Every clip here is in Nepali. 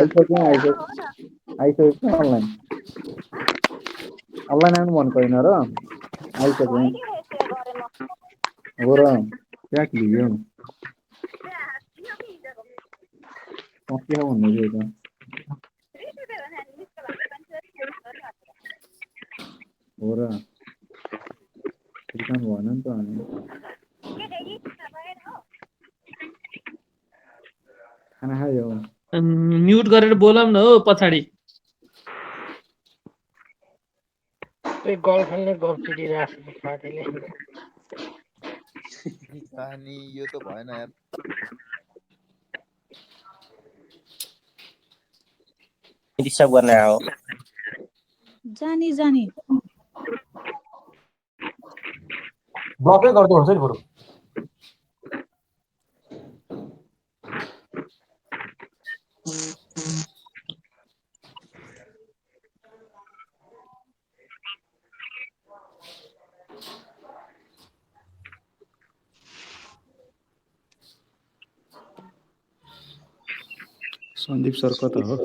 आइसक्यो अनलाइन आउनु भनेको होइन र आइसक्यो हो र क्या लियो सक्यो भन्दै थियो त हो र रिटर्न भएन नि त अनि खाना खायो म्युट गरेर बोलाऊ न हो पछाडि त्यो गर्लफ्रेन्डले गफ चिडिरहेको छ साथीले अनि यो त भएन यार डिस्टर्ब गर्ने हो जानी जानी ब्लकै गर्दै हुन्छ नि बरु सन्दीप सर कता हो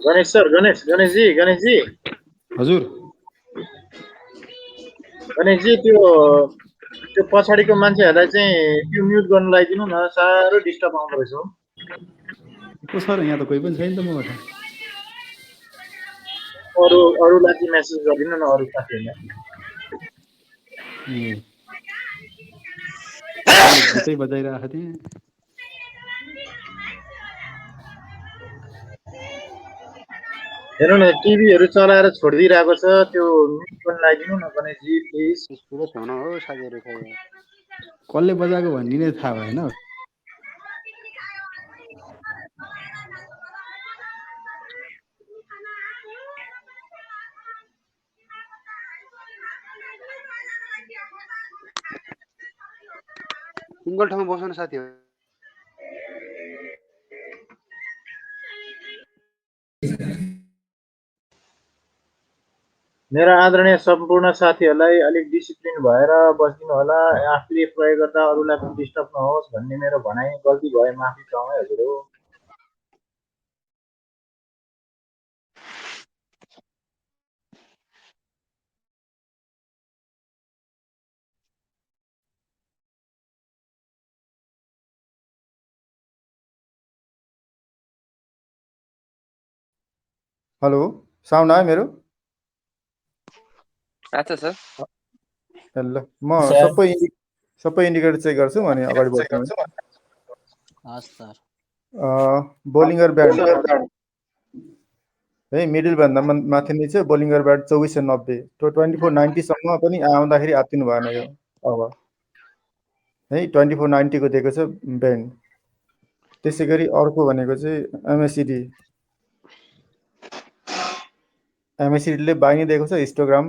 गणेश सर गणेशजी हजुर गणेशजी त्यो पछाडिको मान्छेहरूलाई चाहिँ त्यो म्युट गर्न लगाइदिनु न साह्रो डिस्टर्ब आउँदो रहेछ हो को सर यहाँ त कोही पनि छैन त मबाट अरूलाई चाहिँ मेसेज गरिदिनु न अरू साथीहरूलाई गीतै बजाइरहेको थिएँ हेर्नु न टिभीहरू चलाएर छोडिदिइरहेको छ त्यो म्युट गर्न लगाइदिनु न गणेशजी प्लिज पुरो हुन हो साथीहरु खै कसले बजाएको भन्ने नै थाहा भएन सिंगल ठाउँमा बस्नु न साथी मेरा आदरणीय सम्पूर्ण साथीहरूलाई अलिक डिसिप्लिन भएर बस्दिनु होला आफूले प्रयोग गर्दा अरूलाई पनि डिस्टर्ब नहोस् भन्ने मेरो भनाइ गल्ती भए माफी चाहँ है हजुर हेलो साउन्ड आयो मेरो अच्छा सर ल म सबै इन्डिकेटर चेक गर्छु अनि अगाडि बढ्छु हस् सर बोलिङर ब्याट है मिडल भन्दा माथि नै छ बोलिङर ब्याट 2490 तो 2490 सम्म पनि आउँदाखेरि आत्तिनु भएन यो अब है 2490 को दिएको छ ब्यान्ड त्यसैगरी अर्को भनेको चाहिँ एमएससी ले बाइ नै दिएको छ हिस्टोग्राम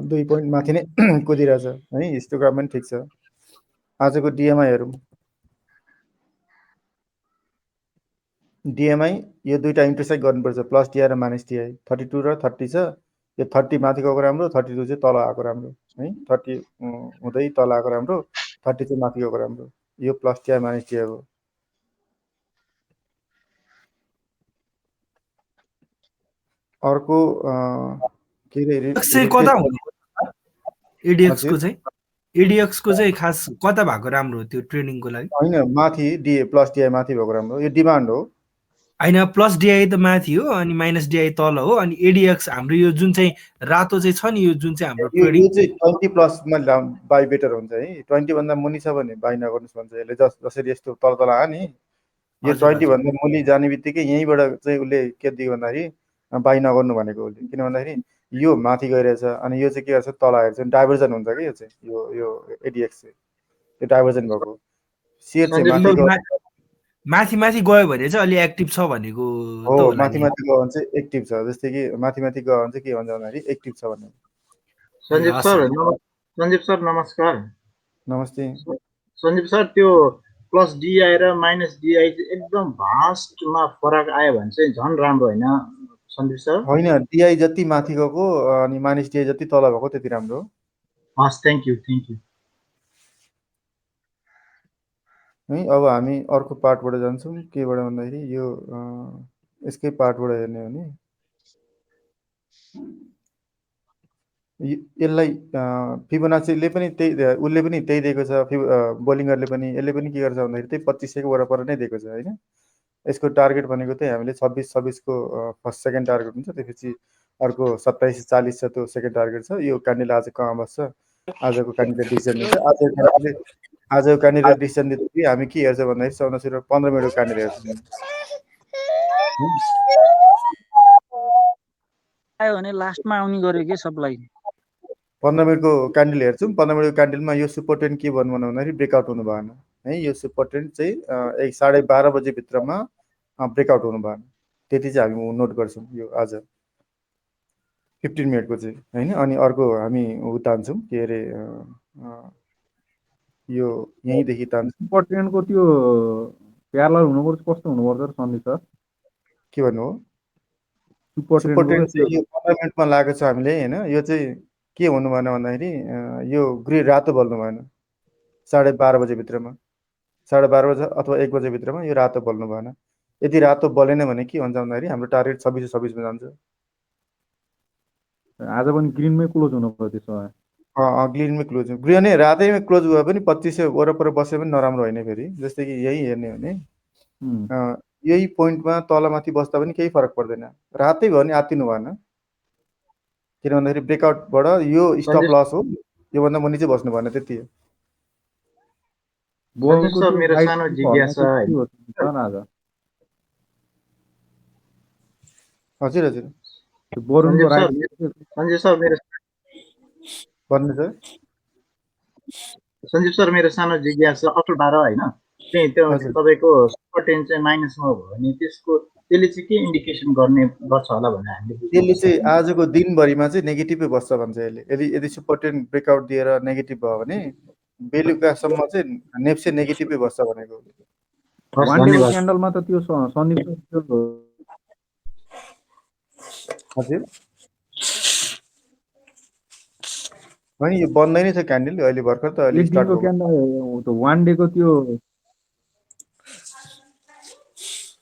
2 पोइन्ट माथि नै कुदिरहेछ है हिस्टोग्राम पनि ठीक छ आजको डिएमआई हेरौँ डिएमआई यो दुईटा इन्टरसेक्ट गर्नुपर्छ प्लस डिआई र माइनस डिआई 32 र 30 छ यो 30 माथि गएको राम्रो 32 चाहिँ तल आएको राम्रो है 30 हुँदै तल आएको राम्रो 30 चाहिँ माथि गएको राम्रो यो प्लस डिआई माइनस डिआई हो अर्को के रे कता हुनु एडीएक्स को चाहिँ खास कता भएको राम्रो त्यो ट्रेनिङको लागि हैन माथि डिए प्लस डिआई माथि भएको राम्रो यो डिमान्ड हो हैन प्लस डिआई त माथि हो अनि माइनस डिआई तल हो अनि एडीएक्स हाम्रो यो जुन चाहिँ रातो चाहिँ छ नि यो जुन चाहिँ हाम्रो ट्रेडिङ यो चाहिँ 20 प्लस मा बाइ बेटर हुन्छ है 20 भन्दा मुनि छ भने बाइ नगर्नुस् भन्छ यसले जसरी यस्तो तल तल आयो नि यो 20 भन्दा मुनि जाने बित्तिकै यहीँबाट चाहिँ उसले के दियो भन्दाखेरि बाइ नगर्नु भनेको उसले किन भन्दाखेरि यो माथि गइरहेछ अनि यो चाहिँ के गर्छ तल आएर चाहिँ डाइभर्जन हुन्छ कि यो चाहिँ यो एडीएक्स चाहिँ यो डाइभर्जन भएको शेयर चाहिँ माथि गयो भने चाहिँ अलि एक्टिभ छ भनेको हो माथि गयो भने चाहिँ एक्टिभ छ जस्तै कि माथि गयो भने चाहिँ के भन्छ भन्दाखेरि एक्टिभ छ भन्ने सञ्जीव सर नमस्कार नमस्ते सञ्जीव सर त्यो प्लस डिआई र माइनस डिआई चाहिँ एकदम भास्टमा फरक आयो भने चाहिँ झन् राम्रो हैन सन्दीप सर हैन डिआई जति माथि गएको अनि माइनस डिआई जति तल भएको त्यति राम्रो हस् थ्यांक यू है। अब हामी अर्को पार्टबाट जान्छौँ, केबाट भन्दाखेरि यो यसकै पार्टबाट हेर्ने हो भने यसलाई फिबोनाचीले पनि त्यही उसले पनि त्यही दिएको छ, बोलिङ्गरले पनि यसले पनि के गर्छ भन्दाखेरि त्यही 2500 को वरपर नै दिएको छ होइन। यसको टार्गेट भनेको चाहिँ हामीले 26 को फर्स्ट सेकेन्ड टार्गेट हुन्छ, त्यसपछि अर्को 2740 छ, त्यो सेकेन्ड टार्गेट छ। यो क्यान्डिल आज कहाँ बस्छ, आजको क्यान्डिडेट डिसिजन दिन्छ। आजको क्यान्डिडेट डिसिजन दिँदाखेरि हामी के हेर्छ भन्दाखेरि 15 मिनटको क्यान्डिल हेर्छौँ। आयो भने लास्टमा आउने गर्यो के सबलाई 15 मिनटको क्यान्डल हेर्छौँ। 15 मिनटको क्यान्डलमा यो सुपर ट्रेन्ड के भन्नु भन्दाखेरि ब्रेकआउट हुनु भएन है। यो सुपर ट्रेन्ड चाहिँ 12:30 बजे भित्रमा ब्रेकआउट हुनु भएन, त्यति चाहिँ हामी नोट गर्छौँ यो आज 15 मिनटको चाहिँ होइन। अनि अर्को हामी उ तान्छौँ के अरे यो यहीँदेखि तान्छौँ। सुपर ट्रेन्डको त्यो प्यारलल हुनुपर्छ, कस्तो हुनुपर्छ सन्दीप सर? के भन्नु हो? सुपर ट्रेन्ड चाहिँ यो 15 मिनटमा लागेको छ हामीले होइन। यो चाहिँ के हुनु भएन भन्दाखेरि यो रातो बल्नु भएन 12:30 बजे भित्रमा, 12:30 बजे अथवा 1 बजे भित्रमा यो रातो बल्नु भएन। यदि रातो बलेन भने के हुन्छ भन्दाखेरि हाम्रो टार्गेट 2626 मा जान्छ। आज पनि ग्रिनमै क्लोज हुनु पर्यो त्यसो भए। ग्रिनमै क्लोज, ग्रिनै रातैमै क्लोज भए पनि 2500 वरपर बसे पनि नराम्रो होइन फेरि। जस्तै कि यही हेर्ने हो भने यही पोइन्टमा तलमाथि बस्दा पनि केही फरक पर्दैन, रातै भयो भने आत्तिनु भएन। किन भन्दाखेरि ब्रेकआउटबाट यो स्टप लस हो, योभन्दा मुनि चाहिँ बस्नु भएन, त्यति हो। मेरो सानो जिज्ञासा हजुर हजुर सञ्जीव सर मेरो भन्नु सर। सञ्जीव सर मेरो सानो जिज्ञासा अप्रिल 12 होइन, चाहिँ त्यो तपाईँको सुपर ट्रेन्ड चाहिँ माइनसमा भयो भने त्यसले चाहिँ के इन्डिकेसन गर्छ होला भने हामीले त्यसले चाहिँ आजको दिनभरिमा चाहिँ नेगेटिभै बस्छ भन्छ यसले। यदि सुपर ट्रेन्ड ब्रेकआउट दिएर नेगेटिभ भयो भने बेलुकासम्म चाहिँ नेप्से नेगेटिभै बस्छ भनेको। वान डेको क्यान्डलमा त त्यो सन्दीप हजुर होइन, यो बन्दै नै छ क्यान्डल अहिले भर्खर त अहिले स्टार्ट भयो। क्यान्डल वान डेको त्यो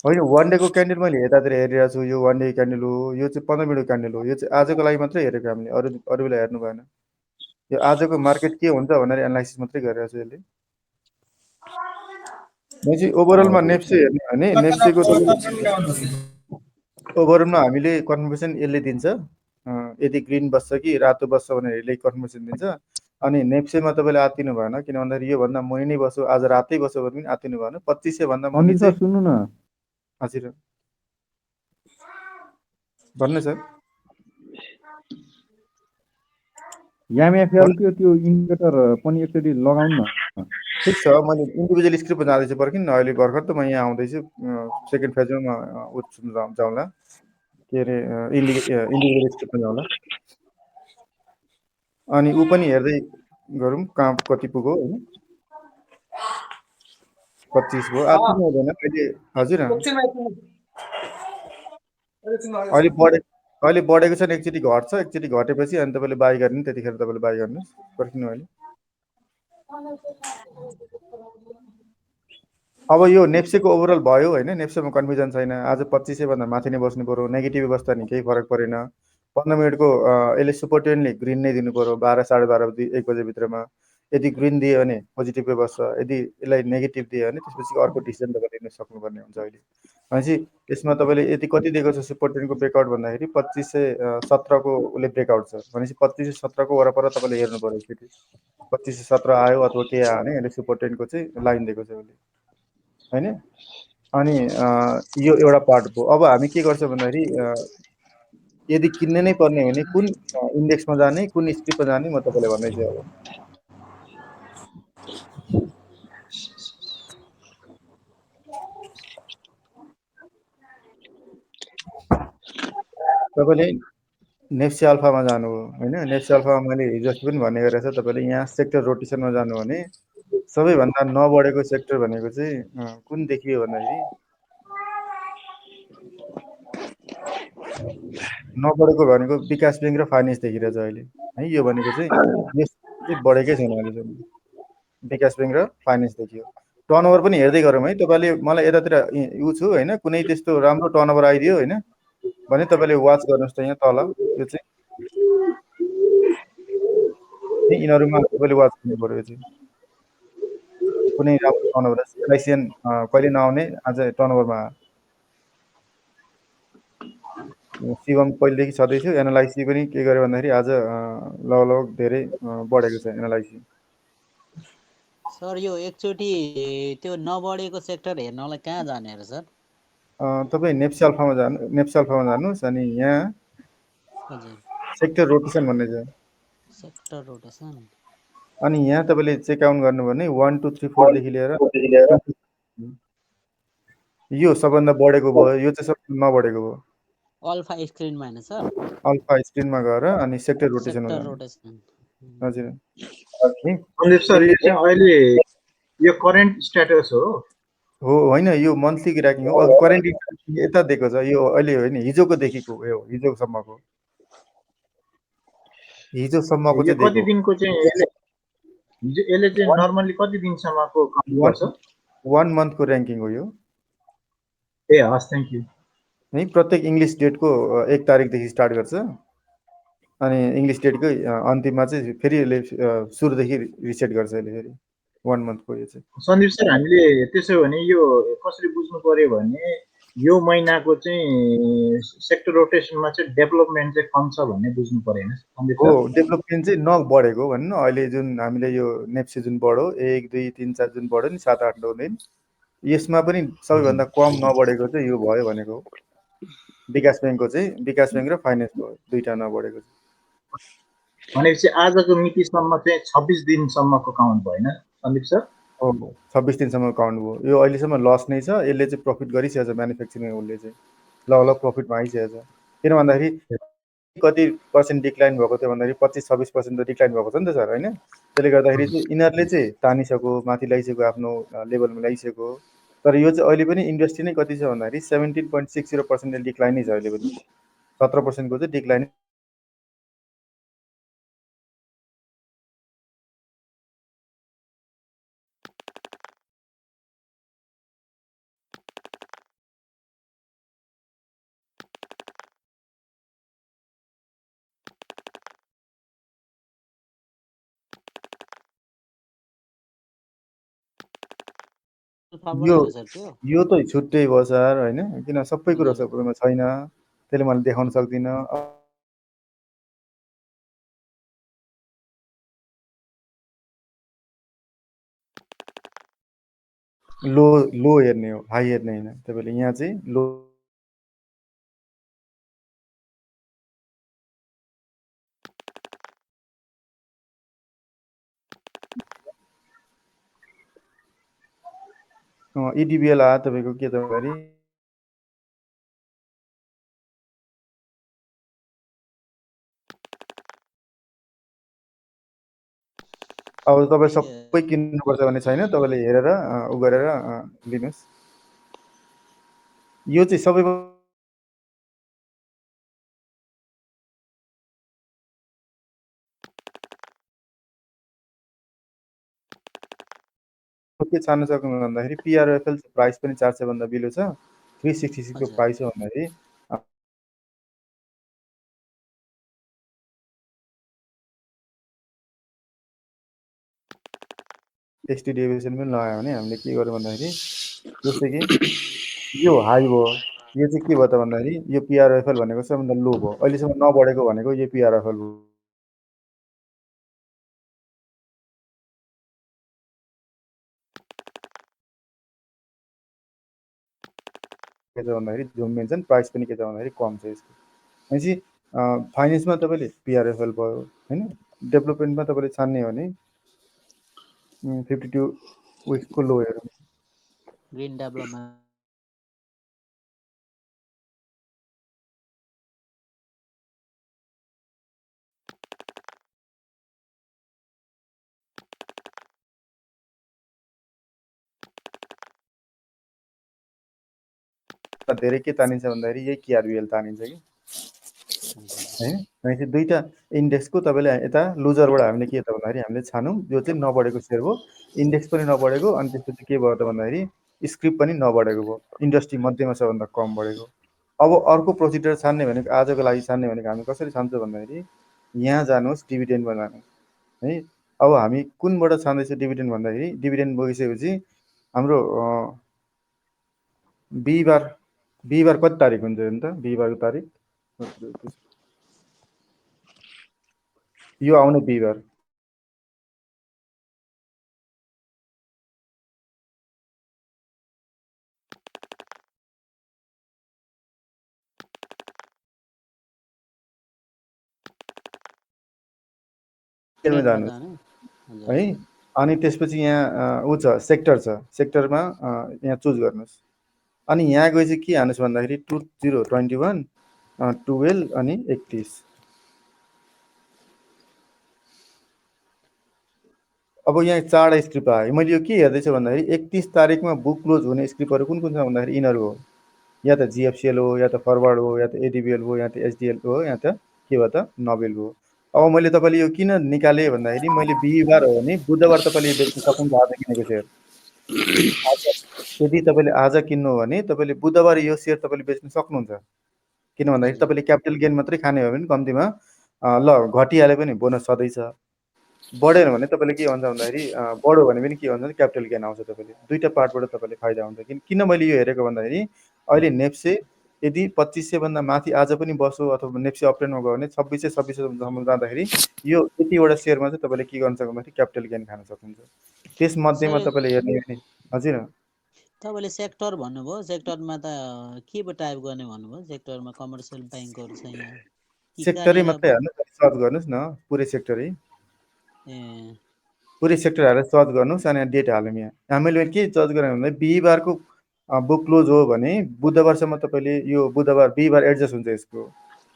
होइन, वान डेको क्यान्डल मैले यतातिर हेरिरहेको छु, यो वान डे क्यान्डल हो। यो चाहिँ 15 मिनटको क्यान्डल हो। यो चाहिँ आजको लागि मात्रै हेरेको हामीले, अरू बेला हेर्नु भएन। यो आजको मार्केट के हुन्छ भनेर एनालाइसिस मात्रै गरिरहेको छु यसले। म चाहिँ ओभरअलमा नेप्से हेर्ने भने नेप्सेको ओभरअलमा हामीले कन्फर्मेसन यसले दिन्छ, यदि ग्रिन बस्छ कि रातो बस्छ भनेर यसले कन्फर्मेसन दिन्छ। अनि नेप्सेमा तपाईँले आत्तिनु भएन, किन भन्दाखेरि योभन्दा मुनि नै बस्यो, आज रातै बस्यो भने पनि आत्तिनु भएन। 2500 भन्दा मुनि चाहिँ सुन्नु न। हजुर भन्नु सर। एमएफएल त्यो इन्डिकेटर पनि एकचोटि लगाउनु न। ठिक छ, मैले इन्डिभिजुअल स्क्रिप्टमा जाँदैछु पर्खिन न। अहिले भर्खर त म यहाँ आउँदैछु, सेकेन्ड फेजमा जाउँला, के अरे इन्डिभिजुअल स्क्रिप्टमा जाउँला। अनि ऊ पनि हेर्दै गरौँ कहाँ कति पुग्यो होइन। 25 भयो, आत्तिनु हुँदैन अहिले। हजुर अहिले बढेको छ नि, एकचोटि घट्छ, एकचोटि घटेपछि अनि तपाईँले बाई गर्ने, त्यतिखेर तपाईँले बाई गर्नुहोस्। पर्खिनु अहिले। अब यो नेप्सेको ओभरअल भयो होइन, नेप्सेमा कन्फ्युजन छैन। आज 2500 भन्दा माथि नै बस्नु पर्यो, नेगेटिभ बस्दा नि केही फरक परेन। 15 मिनटको यसले सुपर ट्रेन्डले ग्रिन नै दिनु पर्यो 12 12:30 बजे 1 बजे भित्रमा। यदि ग्रिन दियो भने पोजिटिभै बस्छ, यदि यसलाई नेगेटिभ दियो भने त्यसपछि अर्को डिसिजन तपाईँले लिन सक्नुपर्ने हुन्छ अहिले। भनेपछि यसमा तपाईँले यति कति दिएको छ सुपर ट्रेन्डको ब्रेकआउट भन्दाखेरि 2517 को उसले ब्रेकआउट छ भनेपछि 2517 को वरपर तपाईँले हेर्नु पर्यो। एकचोटि 2517 आयो अथवा के आयो भने यसले सुपर ट्रेन्डको चाहिँ लाइन दिएको छ उसले होइन। अनि यो एउटा पार्ट भयो। अब हामी के गर्छौँ भन्दाखेरि यदि किन्ने नै पर्ने हो भने कुन इन्डेक्समा जाने, कुन स्क्रिप्टमा जाने, म तपाईँलाई भन्दैछु। अब तपाईँले नेप्से अल्फामा जानु हो होइन। नेप्से अल्फामा मैले हिजो अस्ति पनि भन्ने गरेको छ, तपाईँले यहाँ सेक्टर रोटेसनमा जानु भने सबैभन्दा नबढेको सेक्टर भनेको चाहिँ कुन देखियो भन्दाखेरि नबढेको भनेको विकास ब्याङ्क र फाइनेन्स देखिरहेछ अहिले है। यो भनेको चाहिँ बढेकै छैन अहिलेसम्म, विकास ब्याङ्क र फाइनेन्स देखियो। टर्नओभर पनि हेर्दै गरौँ है। तपाईँले मलाई यतातिर उ छु होइन, कुनै त्यस्तो राम्रो टर्नओभर आइदियो होइन भने तपाईँले वाच गर्नुहोस् त यहाँ तल, यो चाहिँ यिनीहरूमा तपाईँले वाच गर्नु पऱ्यो। यो चाहिँ कुनै राम्रो टर्नओभर एलआइसिएन कहिले नआउने आज टर्नओभरमा शिवम पहिलेदेखि छँदैथ्यो। एनालाइसी पनि के गर्यो भन्दाखेरि आज लगभग धेरै बढेको छ एनालाइसी। सर यो एकचोटि त्यो नबढेको सेक्टर हेर्नलाई कहाँ जाने र सर? तपाईँ नेप्सी अल्फामा जानुहोस् अनि यहाँ हजुर सेक्टर रोटेसन भन्ने छ। सेक्टर रोटेसन अनि यहाँ तपाईँले चेक आउट गर्नुभयो भने 1 2 3 4 देखि लिएर यो सबभन्दा बढेको भयो, यो चाहिँ सबभन्दा नबढेको भयो। अल्फा स्क्रिनमा हैन सर? अल्फा स्क्रिनमा गएर अनि सेक्टर रोटेसनमा सेक्टर जानु। रोटेसन हजुर सन्दीप सर यो चाहिँ अहिले यो करेन्ट स्ट्याटस हो। हो होइन, यो मन्थली ग्राकिङ हो। करेन्ट यता दिएको छ, यो अहिले होइन, हिजोको देखिको हो, यो हिजोसम्मको यो चाहिँ कति दिएको दिनको चाहिँ यसले चाहिँ नर्मली कति दिनसम्मको काउन्ट गर्छ? 1 मन्थको ऱ्याङ्किङ हो यो। ए हस्, थ्याङ्क यू। है प्रत्येक इङ्ग्लिस डेटको 1 तारिकदेखि स्टार्ट गर्छ अनि इङ्ग्लिस डेटकै अन्तिममा चाहिँ फेरि यसले सुरुदेखि रिसेट गर्छ यसले फेरि 1 मन्थको यो चाहिँ। सन्दीप सर हामीले त्यसो भने यो कसरी बुझ्नु पर्यो भने यो महिनाको चाहिँ सेक्टर रोटेसनमा चाहिँ डेभलपमेन्ट चाहिँ कम छ भन्ने बुझ्नु परेन सन्दीप हो, सर? डेभलपमेन्ट चाहिँ नबढेको भन्नु न। अहिले जुन हामीले यो नेप्सी जुन बढ्यो 1 2 3 4 जुन बढ्यो नि 7 8 9 दिन, यसमा पनि सबैभन्दा कम नबढेको चाहिँ यो भयो भनेको हो। विकास ब्याङ्कको चाहिँ, विकास ब्याङ्क र फाइनेन्सको दुईटा नबढेको छ। भनेपछि आजको मितिसम्म चाहिँ 26 दिनसम्मको काउन्ट भएन सन्दीप सर? हो, 26 दिनसम्म काउन्ट भयो। यो अहिलेसम्म लस नै छ। यसले चाहिँ प्रफिट गरिसकेको छ म्यानुफ्याक्चरिङ, उसले चाहिँ लगभग प्रफिटमा आइसकेको छ। किन भन्दाखेरि कति पर्सेन्ट डिक्लाइन भएको थियो भन्दाखेरि 25-26% त डिक्लाइन भएको छ नि त सर होइन। त्यसले गर्दाखेरि चाहिँ यिनीहरूले चाहिँ तानिसक्यो, माथि ल्याइसक्यो, आफ्नो लेभलमा ल्याइसक्यो। तर यो चाहिँ अहिले पनि इन्डस्ट्री नै कति छ भन्दाखेरि 17.60% डिक्लाइन नै छ अहिले पनि। 17% को चाहिँ डिक्लाइन यो त छुट्टै भयो सर होइन, किन सबै कुरो सबैमा छैन, त्यसले मैले देखाउन सक्दिनँ। लो हेर्ने हो, हाई हेर्ने होइन। तपाईँले यहाँ चाहिँ लो इडिबिएल आयो तपाईँको के त भन्दाखेरि अब तपाईँ सबै किन्नुपर्छ भन्ने छैन, तपाईँले हेरेर उ गरेर लिनुहोस्। यो चाहिँ सबै के छान्न सक्नु भन्दाखेरि पिआरएफएल प्राइस पनि 400 भन्दा बिलो छ, 366 को प्राइस हो भन्दाखेरि टेक्स्टी डेभिएसन पनि लगायो भने हामीले के गर्यो भन्दाखेरि जस्तै कि यो हाई भयो, यो चाहिँ के भयो त भन्दाखेरि यो पिआरएफएल भनेको सबभन्दा लो भयो। अहिलेसम्म नबढेको भनेको यो पिआरएफएल भयो। के छ भन्दाखेरि जुम मेन्सन प्राइस पनि के छ भन्दाखेरि कम छ यसको। भनेपछि फाइनेन्समा तपाईँले पिआरएफएल भयो होइन, डेभलपमेन्टमा तपाईँले छान्ने हो भने 52 विक्सको लो हेरौँ। ग्रीन डेभलपमेन्ट धेरै के तानिन्छ भन्दाखेरि यही केआरबिएल तानिन्छ कि हैन भनेपछि दुईटा इन्डेक्सको तपाईँले यता लुजरबाट हामीले के त भन्दाखेरि हामीले छानौँ यो चाहिँ नबढेको सेयर हो इन्डेक्स पनि नबढेको अनि त्यसपछि के भयो त भन्दाखेरि स्क्रिप्ट पनि नबढेको भयो इन्डस्ट्री मध्येमा सबभन्दा कम बढेको अब अर्को प्रोसिडर छान्ने भनेको आजको लागि छान्ने भनेको हामी कसरी छान्छौँ भन्दाखेरि यहाँ जानुहोस् डिभिडेन्डमा जानुहोस् है अब हामी कुनबाट छान्दैछौँ डिभिडेन्ड भन्दाखेरि डिभिडेन्ड बगिसकेपछि हाम्रो बिहिबार कति तारिक हुन्छ हेर्नु त बिहिबारको तारिक यो आउने बिहिबार जानुहोस् है अनि त्यसपछि यहाँ ऊ छ सेक्टर छ सेक्टरमा यहाँ चुज गर्नुहोस् अनि यहाँ गएपछि के हाल्नुहोस् भन्दाखेरि 2021 12 अनि 31 अब यहाँ चारवटा स्क्रिप्ट आयो मैले यो के हेर्दैछु भन्दाखेरि 31 तारिकमा बुक क्लोज हुने स्क्रिप्टहरू कुन कुन छ भन्दाखेरि यिनीहरू हो या त जिएफसिएल हो या त फरवर्ड हो या त एडिबिएल हो या त एचडिएल हो या त के भयो त नोबेल हो अब मैले तपाईँले यो किन निकालेँ भन्दाखेरि मैले बिहिबार हो भने बुधबार तपाईँले बेच्न सक्नुहुन्छ आज किनेको सेयर यदि तपाईँले आज किन्नु हो भने तपाईँले बुधबार यो सेयर तपाईँले बेच्न सक्नुहुन्छ किन भन्दाखेरि तपाईँले क्यापिटल गेन मात्रै खाने हो भने कम्तीमा ल घटिहाले पनि बोनस सधैँ छ बढेन भने तपाईँले के भन्छ भन्दाखेरि बढ्यो भने पनि के भन्छ भने क्यापिटल गेन आउँछ तपाईँले दुईटा पार्टबाट तपाईँले फाइदा हुन्छ किन मैले यो हेरेको भन्दाखेरि अहिले नेप्से यदि 2500 भन्दा माथि आज पनि बस्यो अथवा नेप्से अपट्रेन्डमा गयो भने 2600 जाँदाखेरि यो यतिवटा सेयरमा चाहिँ तपाईँले के गर्न सक्नुहुन्छ क्यापिटल गेन खान सक्नुहुन्छ त्यस मध्येमा तपाईँले हेर्ने भने हजुर तपाईँले सेक्टर भन्नुभयो सेक्टरमा त के टाइप गर्ने भन्नुभयो सेक्टरमा कमर्सियल ब्याङ्कहरू छ यहाँ सेक्टरै मात्रै हाल्नु सर्च गर्नुहोस् न पुरै सेक्टरै पुरै सेक्टर हालेर सर्च गर्नुहोस् अनि डेट हालौँ यहाँ मैले के सर्च गरेँ भन्दा बिहिबारको बुक क्लोज हो भने बुधबारसम्म तपाईँले यो बिहिबार एडजस्ट हुन्छ यसको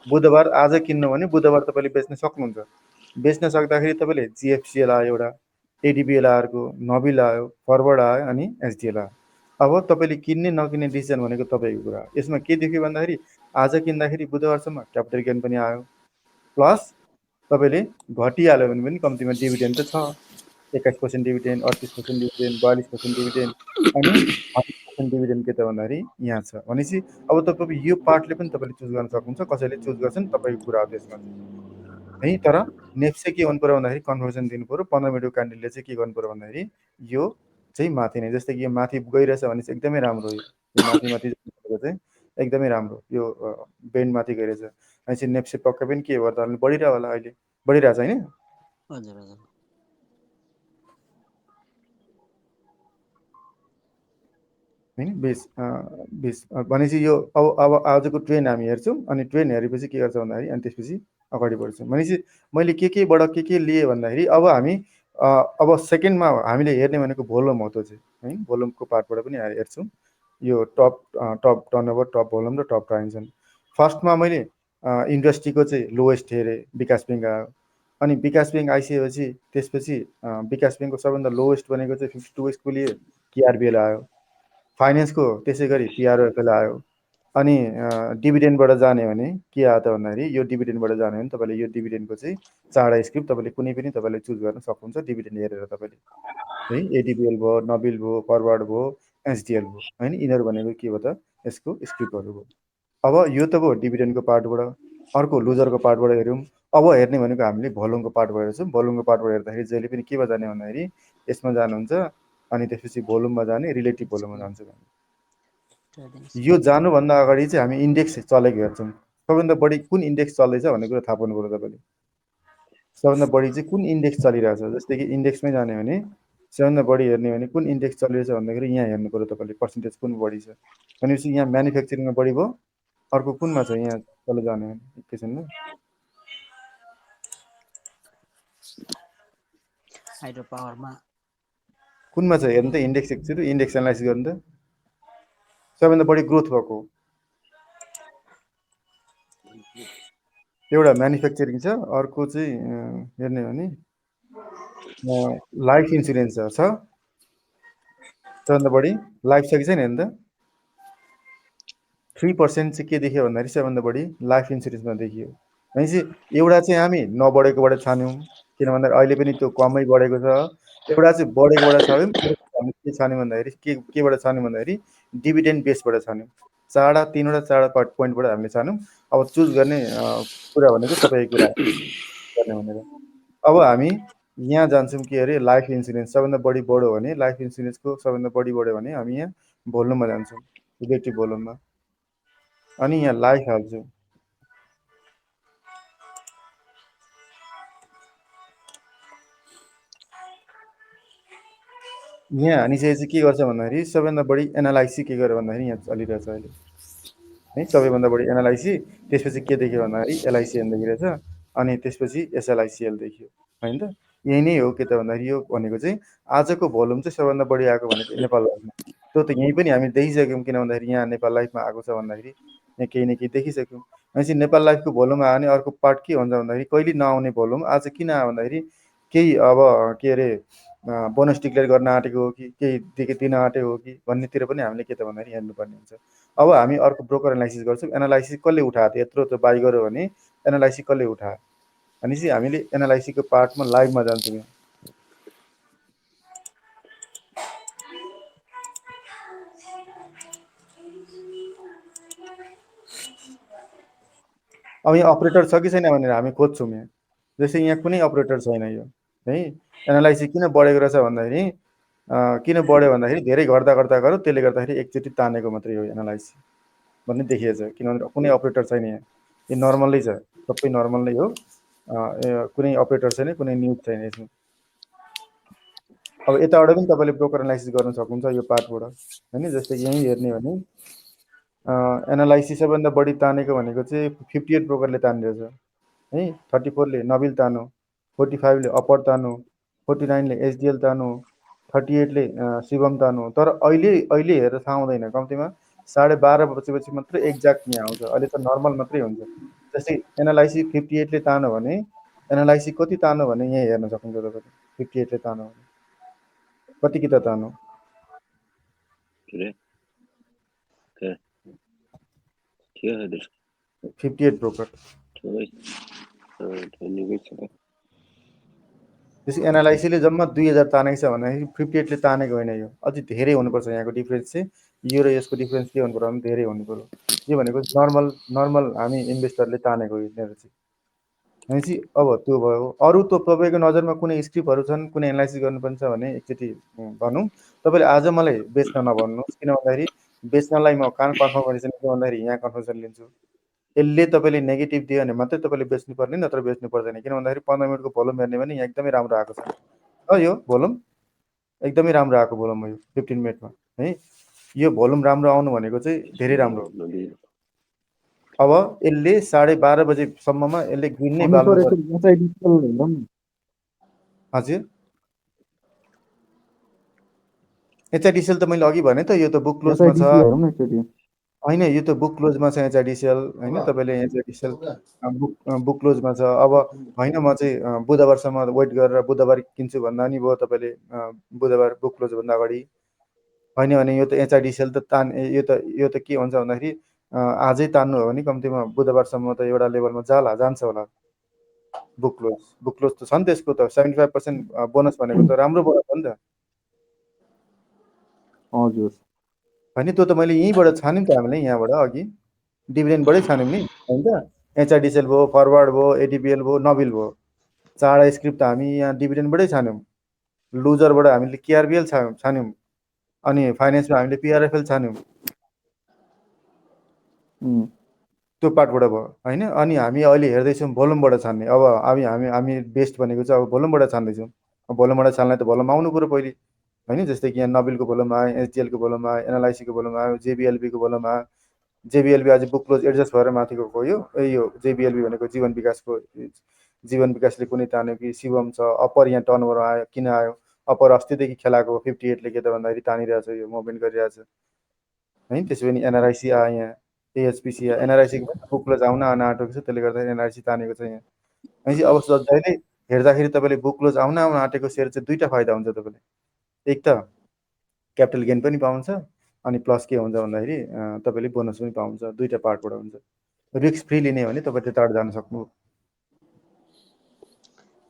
बुधबार आज किन्नु भने बुधबार तपाईँले बेच्न सक्नुहुन्छ बेच्न सक्दाखेरि तपाईँले जिएफसिएल आयो एउटा एडिबिएल आयो नोबेल आयो फरवर्ड आयो अनि एचडिएल आयो अब तपाईँले किन्ने नकिन्ने डिसिजन भनेको तपाईँको कुरा यसमा के देख्यो भन्दाखेरि आज किन्दाखेरि बुधबारसम्म क्यापिटल गेन पनि आयो प्लस तपाईँले घटिहाल्यो भने पनि कम्तीमा डिभिडेन्ड त छ 21% डिभिडेन्ड 38% डिभिडेन्ड 42% डिभिडेन्ड अनि 30% डिभिडेन्ड के त भन्दाखेरि यहाँ छ भनेपछि अब तपाईँ यो पार्टले पनि तपाईँले चुज गर्न सक्नुहुन्छ कसैले चुज गर्छन् तपाईँको कुरा हो त्यसमा है तर नेक्स्ट चाहिँ के गर्नु पर्यो भन्दाखेरि कन्भर्सन दिनु पर्यो 15 मिनटको क्यान्डिडेटले चाहिँ के गर्नु पर्यो भन्दाखेरि यो चाहिँ माथि नै जस्तै कि यो माथि गइरहेछ भने चाहिँ एकदमै राम्रो हो यो माथि चाहिँ एकदमै राम्रो यो बेन्ड माथि गइरहेछ भनेपछि नेप्से पक्कै पनि के भयो त बढिरह्यो होला अहिले बढिरहेछ होइन हजुर हजुर हैन बेस भनेपछि यो अब आजको ट्रेन हामी हेर्छौँ अनि ट्रेन हेरेपछि के गर्छ भन्दाखेरि अनि त्यसपछि अगाडि बढ्छौँ भनेपछि मैले केबाट के लिएँ भन्दाखेरि अब हामी अब सेकेन्डमा हामीले हेर्ने भनेको भोल्युम हो त चाहिँ है भोल्युमको पार्टबाट पनि हेर्छौँ यो टप टर्नओभर टप भोल्युम र टप ट्रान्जेक्सन फर्स्टमा मैले इन्डस्ट्रीको चाहिँ लोएस्ट हेरेँ विकास ब्याङ्क आयो अनि विकास ब्याङ्क आइसकेपछि त्यसपछि विकास ब्याङ्कको सबभन्दा लोएस्ट भनेको चाहिँ 52 को लिए केआरबिएल आयो फाइनेन्सको त्यसै गरी पिआरओएफएल आयो अनि डिभिडेन्डबाट जाने भने के आयो त भन्दाखेरि यो डिभिडेन्डबाट जाने भने तपाईँले यो डिभिडेन्डको चाहिँ चारवटा स्क्रिप्ट तपाईँले कुनै पनि तपाईँले चुज गर्न सक्नुहुन्छ डिभिडेन्ड हेरेर तपाईँले है एडिबिएल भयो नोबेल भयो फरवर्ड भयो एचडिएल भयो होइन यिनीहरू भनेको के हो त यसको स्क्रिप्टहरू हो अब यो त भयो डिभिडेन्डको पार्टबाट अर्को लुजरको पार्टबाट हेऱ्यौँ अब हेर्ने भनेको हामीले भोल्युमको पार्टबाट हेर्छौँ भोल्युमको पार्टबाट हेर्दाखेरि जहिले पनि केमा जाने भन्दाखेरि यसमा जानुहुन्छ अनि त्यसपछि भोल्युममा जाने रिलेटिभ भोल्युममा जान्छ यो जानुभन्दा अगाडि चाहिँ हामी इन्डेक्स चलेको हेर्छौँ सबभन्दा बढी कुन इन्डेक्स चल्दैछ भन्ने कुरा थाहा पाउनु पर्यो तपाईँले सबभन्दा बढी चाहिँ कुन इन्डेक्स चलिरहेछ जस्तै कि इन्डेक्समै जाने भने सबभन्दा बढी हेर्ने भने कुन इन्डेक्स चलिरहेछ भन्दाखेरि यहाँ हेर्नु पर्यो तपाईँले पर्सेन्टेज कुन बढी छ भनेपछि यहाँ म्यानुफ्याक्चरिङमा बढी भयो अर्को कुनमा छ यहाँ तल जाने भने एकैछिनमा हाइड्रो पावरमा कुनमा छ हेर्नु त इन्डेक्स एकचोटि इन्डेक्स एनालाइसिस गर्नु त सबभन्दा बढी ग्रोथ भएको एउटा म्यानुफ्याक्चरिङ छ अर्को चाहिँ हेर्ने भने लाइफ इन्सुरेन्स छ सबभन्दा बढी लाइफ छ कि छैन हेर्नु त 3% चाहिँ के देखियो भन्दाखेरि सबभन्दा बढी लाइफ इन्सुरेन्समा देखियो भनेपछि एउटा चाहिँ हामी नबढेकोबाट छान्यौँ, किन भन्दा अहिले पनि त्यो कमै बढेको छ। एउटा चाहिँ बढेकोबाट छान्यौँ, हामी के छान्यौँ भन्दाखेरि केबाट छान्यौँ भन्दाखेरि डिभिडेन्ड बेसबाट छान्यौँ। चारवटा 3वटा 4वटा पोइन्टबाट हामीले छान्यौँ। अब चुज गर्ने कुरा भनेको तपाईँको कुरा गर्ने भनेर। अब हामी यहाँ जान्छौँ के अरे लाइफ इन्सुरेन्स सबभन्दा बढी बढ्यो भने लाइफ इन्सुरेन्सको सबभन्दा बढी बढ्यो भने हामी यहाँ भोल्युममा जान्छौँ, इफेक्टिभ भोल्युममा, अनि यहाँ लाइफ हाल्छौँ। यहाँ हानिसकेपछि के गर्छ भन्दाखेरि सबैभन्दा बढी एनालाइसिस के गर्यो भन्दाखेरि यहाँ चलिरहेछ अहिले है, सबैभन्दा बढी एनालाइसिस, त्यसपछि के देख्यो भन्दाखेरि एलआइसिएन देखिरहेछ, अनि त्यसपछि एसएलआइसिएल देखियो होइन त। यही नै हो के त भन्दाखेरि यो भनेको चाहिँ आजको भोल्युम चाहिँ सबभन्दा बढी आएको भनेको नेपाल लाइफमा। त्यो त यहीँ पनि हामी देखिसक्यौँ, किन भन्दाखेरि यहाँ नेपाल लाइफमा आएको छ भन्दाखेरि यहाँ केही न केही देखिसक्यौँ। भनेपछि नेपाल लाइफको भोल्युम आयो भने अर्को पार्ट के हुन्छ भन्दाखेरि कहिले नआउने भोल्युम आज किन आयो भन्दाखेरि केही अब के अरे बोनस डिक्लेयर गर्न आँटेको हो कि केही दिन आँटेको हो कि भन्नेतिर पनि हामीले के त भन्दाखेरि हेर्नुपर्ने हुन्छ। अब हामी अर्को ब्रोकर एनालाइसिस गर्छौँ। एनालाइसिस कसले उठाएको थियो यत्रो त बाई गऱ्यो भने एनालाइसिस कसले उठायो भनेपछि हामीले एनालाइसिसको पार्टमा लाइभमा जान्छौँ। यहाँ अब यहाँ अपरेटर छ कि छैन भनेर हामी खोज्छौँ। यहाँ जस्तै यहाँ कुनै अपरेटर छैन यो है। एनालाइसिस किन बढेको रहेछ भन्दाखेरि किन बढ्यो भन्दाखेरि धेरै घट्दा घट्दा गऱ्यो, त्यसले गर्दाखेरि एकचोटि तानेको मात्रै हो एनालाइसिस भन्ने देखिएछ। किनभने कुनै अपरेटर छैन यहाँ, यो नर्मलै छ, सबै नर्मल नै हो, कुनै अपरेटर छैन, कुनै न्युज छैन यसमा। अब यताबाट पनि तपाईँले ब्रोकर एनालाइसिस गर्न सक्नुहुन्छ यो पार्टबाट होइन। जस्तै यहीँ हेर्ने भने एनालाइसिस सबभन्दा बढी तानेको भनेको चाहिँ 58 ब्रोकरले तानिरहेछ है। 34ले नबिल तानो, 45ले अपर तानो, 49ले एचडिएल तानो, 38ले शिवम तानो। तर अहिले हेरेर थाहा हुँदैन, कम्तीमा 12:30 बजेपछि मात्रै एक्ज्याक्ट यहाँ आउँछ। अहिले त नर्मल मात्रै हुन्छ। जस्तै एनालाइसिस 58ले तानो भने एनालाइसिस कति तानो भने यहाँ हेर्न सक्नुहुन्छ तपाईँले। 58ले तानो भने कति किता तानो, 58 ब्रोकर। त्यसै एनालाइसिसले जम्मा 2000 तानेको छ भन्दाखेरि 58ले तानेको होइन, यो अझै धेरै हुनुपर्छ। यहाँको डिफ्रेन्स चाहिँ यो र यसको डिफ्रेन्स के हुनु पर्यो भने धेरै हुनु पर्यो। यो भनेको नर्मल हामी इन्भेस्टरले तानेको यिनीहरू चाहिँ भनेपछि अब त्यो भयो। अरू त तपाईँको नजरमा कुनै स्क्रिप्टहरू छन्, कुनै एनालाइसिस गर्नुपर्ने छ भने एकचोटि भनौँ। तपाईँले आज मलाई बेच्न नभन्नुहोस्, किन भन्दाखेरि बेच्नलाई म कन्फर्म गरिदिन्छु। के भन्दाखेरि यहाँ कन्फर्मेसन लिन्छु, यसले तपाईँले नेगेटिभ दियो भने मात्रै तपाईँले बेच्नुपर्ने, नत्र बेच्नु पर्दैन। किन भन्दाखेरि 15 मिनटको भोल्युम हेर्ने भने यहाँ एकदमै राम्रो आएको छ यो भोल्युम, एकदमै राम्रो आएको भोल्युम हो यो 15 मिनटमा है। यो भोल्युम राम्रो आउनु भनेको चाहिँ धेरै राम्रो हो। अब यसले 12:30 बजेसम्ममा यसले ग्रिन नै बाल्नु पर्यो। हजुर एचआइडिसिएल त मैले अघि भने त यो त बुक क्लोजमा छ होइन, यो त बुक क्लोजमा छ एचआइडिसिएल होइन। तपाईँले एचआइडिसिएल बुक क्लोजमा छ। अब होइन म चाहिँ बुधबारसम्म वेट गरेर बुधबार किन्छु भन्दा नि भयो तपाईँले बुधबार बुक क्लोजभन्दा अगाडि। होइन भने यो त एचआइडिसिएल त यो त के हुन्छ भन्दाखेरि आजै तान्नु हो भने कम्तीमा बुधबारसम्म त एउटा लेभलमा जान्छ होला बुक क्लोज त छ नि त्यसको त 75% बोनस भनेको त राम्रो बोनस हो नि त। हजुर होइन त्यो त मैले यहीँबाट छान्यौँ त हामीले, यहाँबाट अघि डिभिडेन्डबाटै छान्यौँ नि होइन त। एचआइडिसिएल भयो, फरवर्ड भयो, एडिबिएल भयो, नबिल भयो, 4 स्क्रिप्ट त हामी यहाँ डिभिडेन्डबाटै छान्यौँ। लुजरबाट हामीले केआरबिएल छान्यौँ, अनि फाइनेन्समा हामीले पिआरएफएल छान्यौँ, त्यो पार्टबाट भयो होइन। अनि हामी अहिले हेर्दैछौँ भोल्युमबाट छान्ने। अब हामी बेस्ट भनेको चाहिँ अब भोल्युमबाट छान्दैछौँ। भोल्युमबाट छान्नलाई त भोल्युम आउनु पऱ्यो पहिले होइन। जस्तै कि यहाँ नबिलको भोल्युम आयो, एचडिएलको भोल्युम आयो, एनएलआइसीको भोल्युम आयो, जेबिएलबीको भोल्युम आयो। जेबिएलबी आज बुक क्लोज एडजस्ट भएर माथि गएको यो जेबिएलबी भनेको जीवन विकासले कुनै तान्यो कि शिवम छ। अप्पर यहाँ टर्नओभर आयो, किन आयो अप्पर अस्तिदेखि खेलाएको 58ले के त भन्दाखेरि तानिरहेछ, यो मुभमेन्ट गरिरहेछ है। त्यसो भने एनआरआइसी आयो, यहाँ एएचपिसी आयो, एनआरआइसीको बुक क्लोज आउन आँटेको छ, त्यसले गर्दाखेरि एनआरआइसी तानेको छ यहाँ। भनेपछि अब जहिले हेर्दाखेरि तपाईँले बुक क्लोज आउन आँटेको सेयर चाहिँ दुईवटा फाइदा हुन्छ तपाईँले। एक त क्यापिटल गेन पनि पाउँछ, अनि प्लस के हुन्छ भन्दाखेरि तपाईँले बोनस पनि पाउँछ। दुईवटा पार्टबाट हुन्छ। रिस्क फ्री लिने हो भने तपाईँ त्यताबाट जान सक्नु।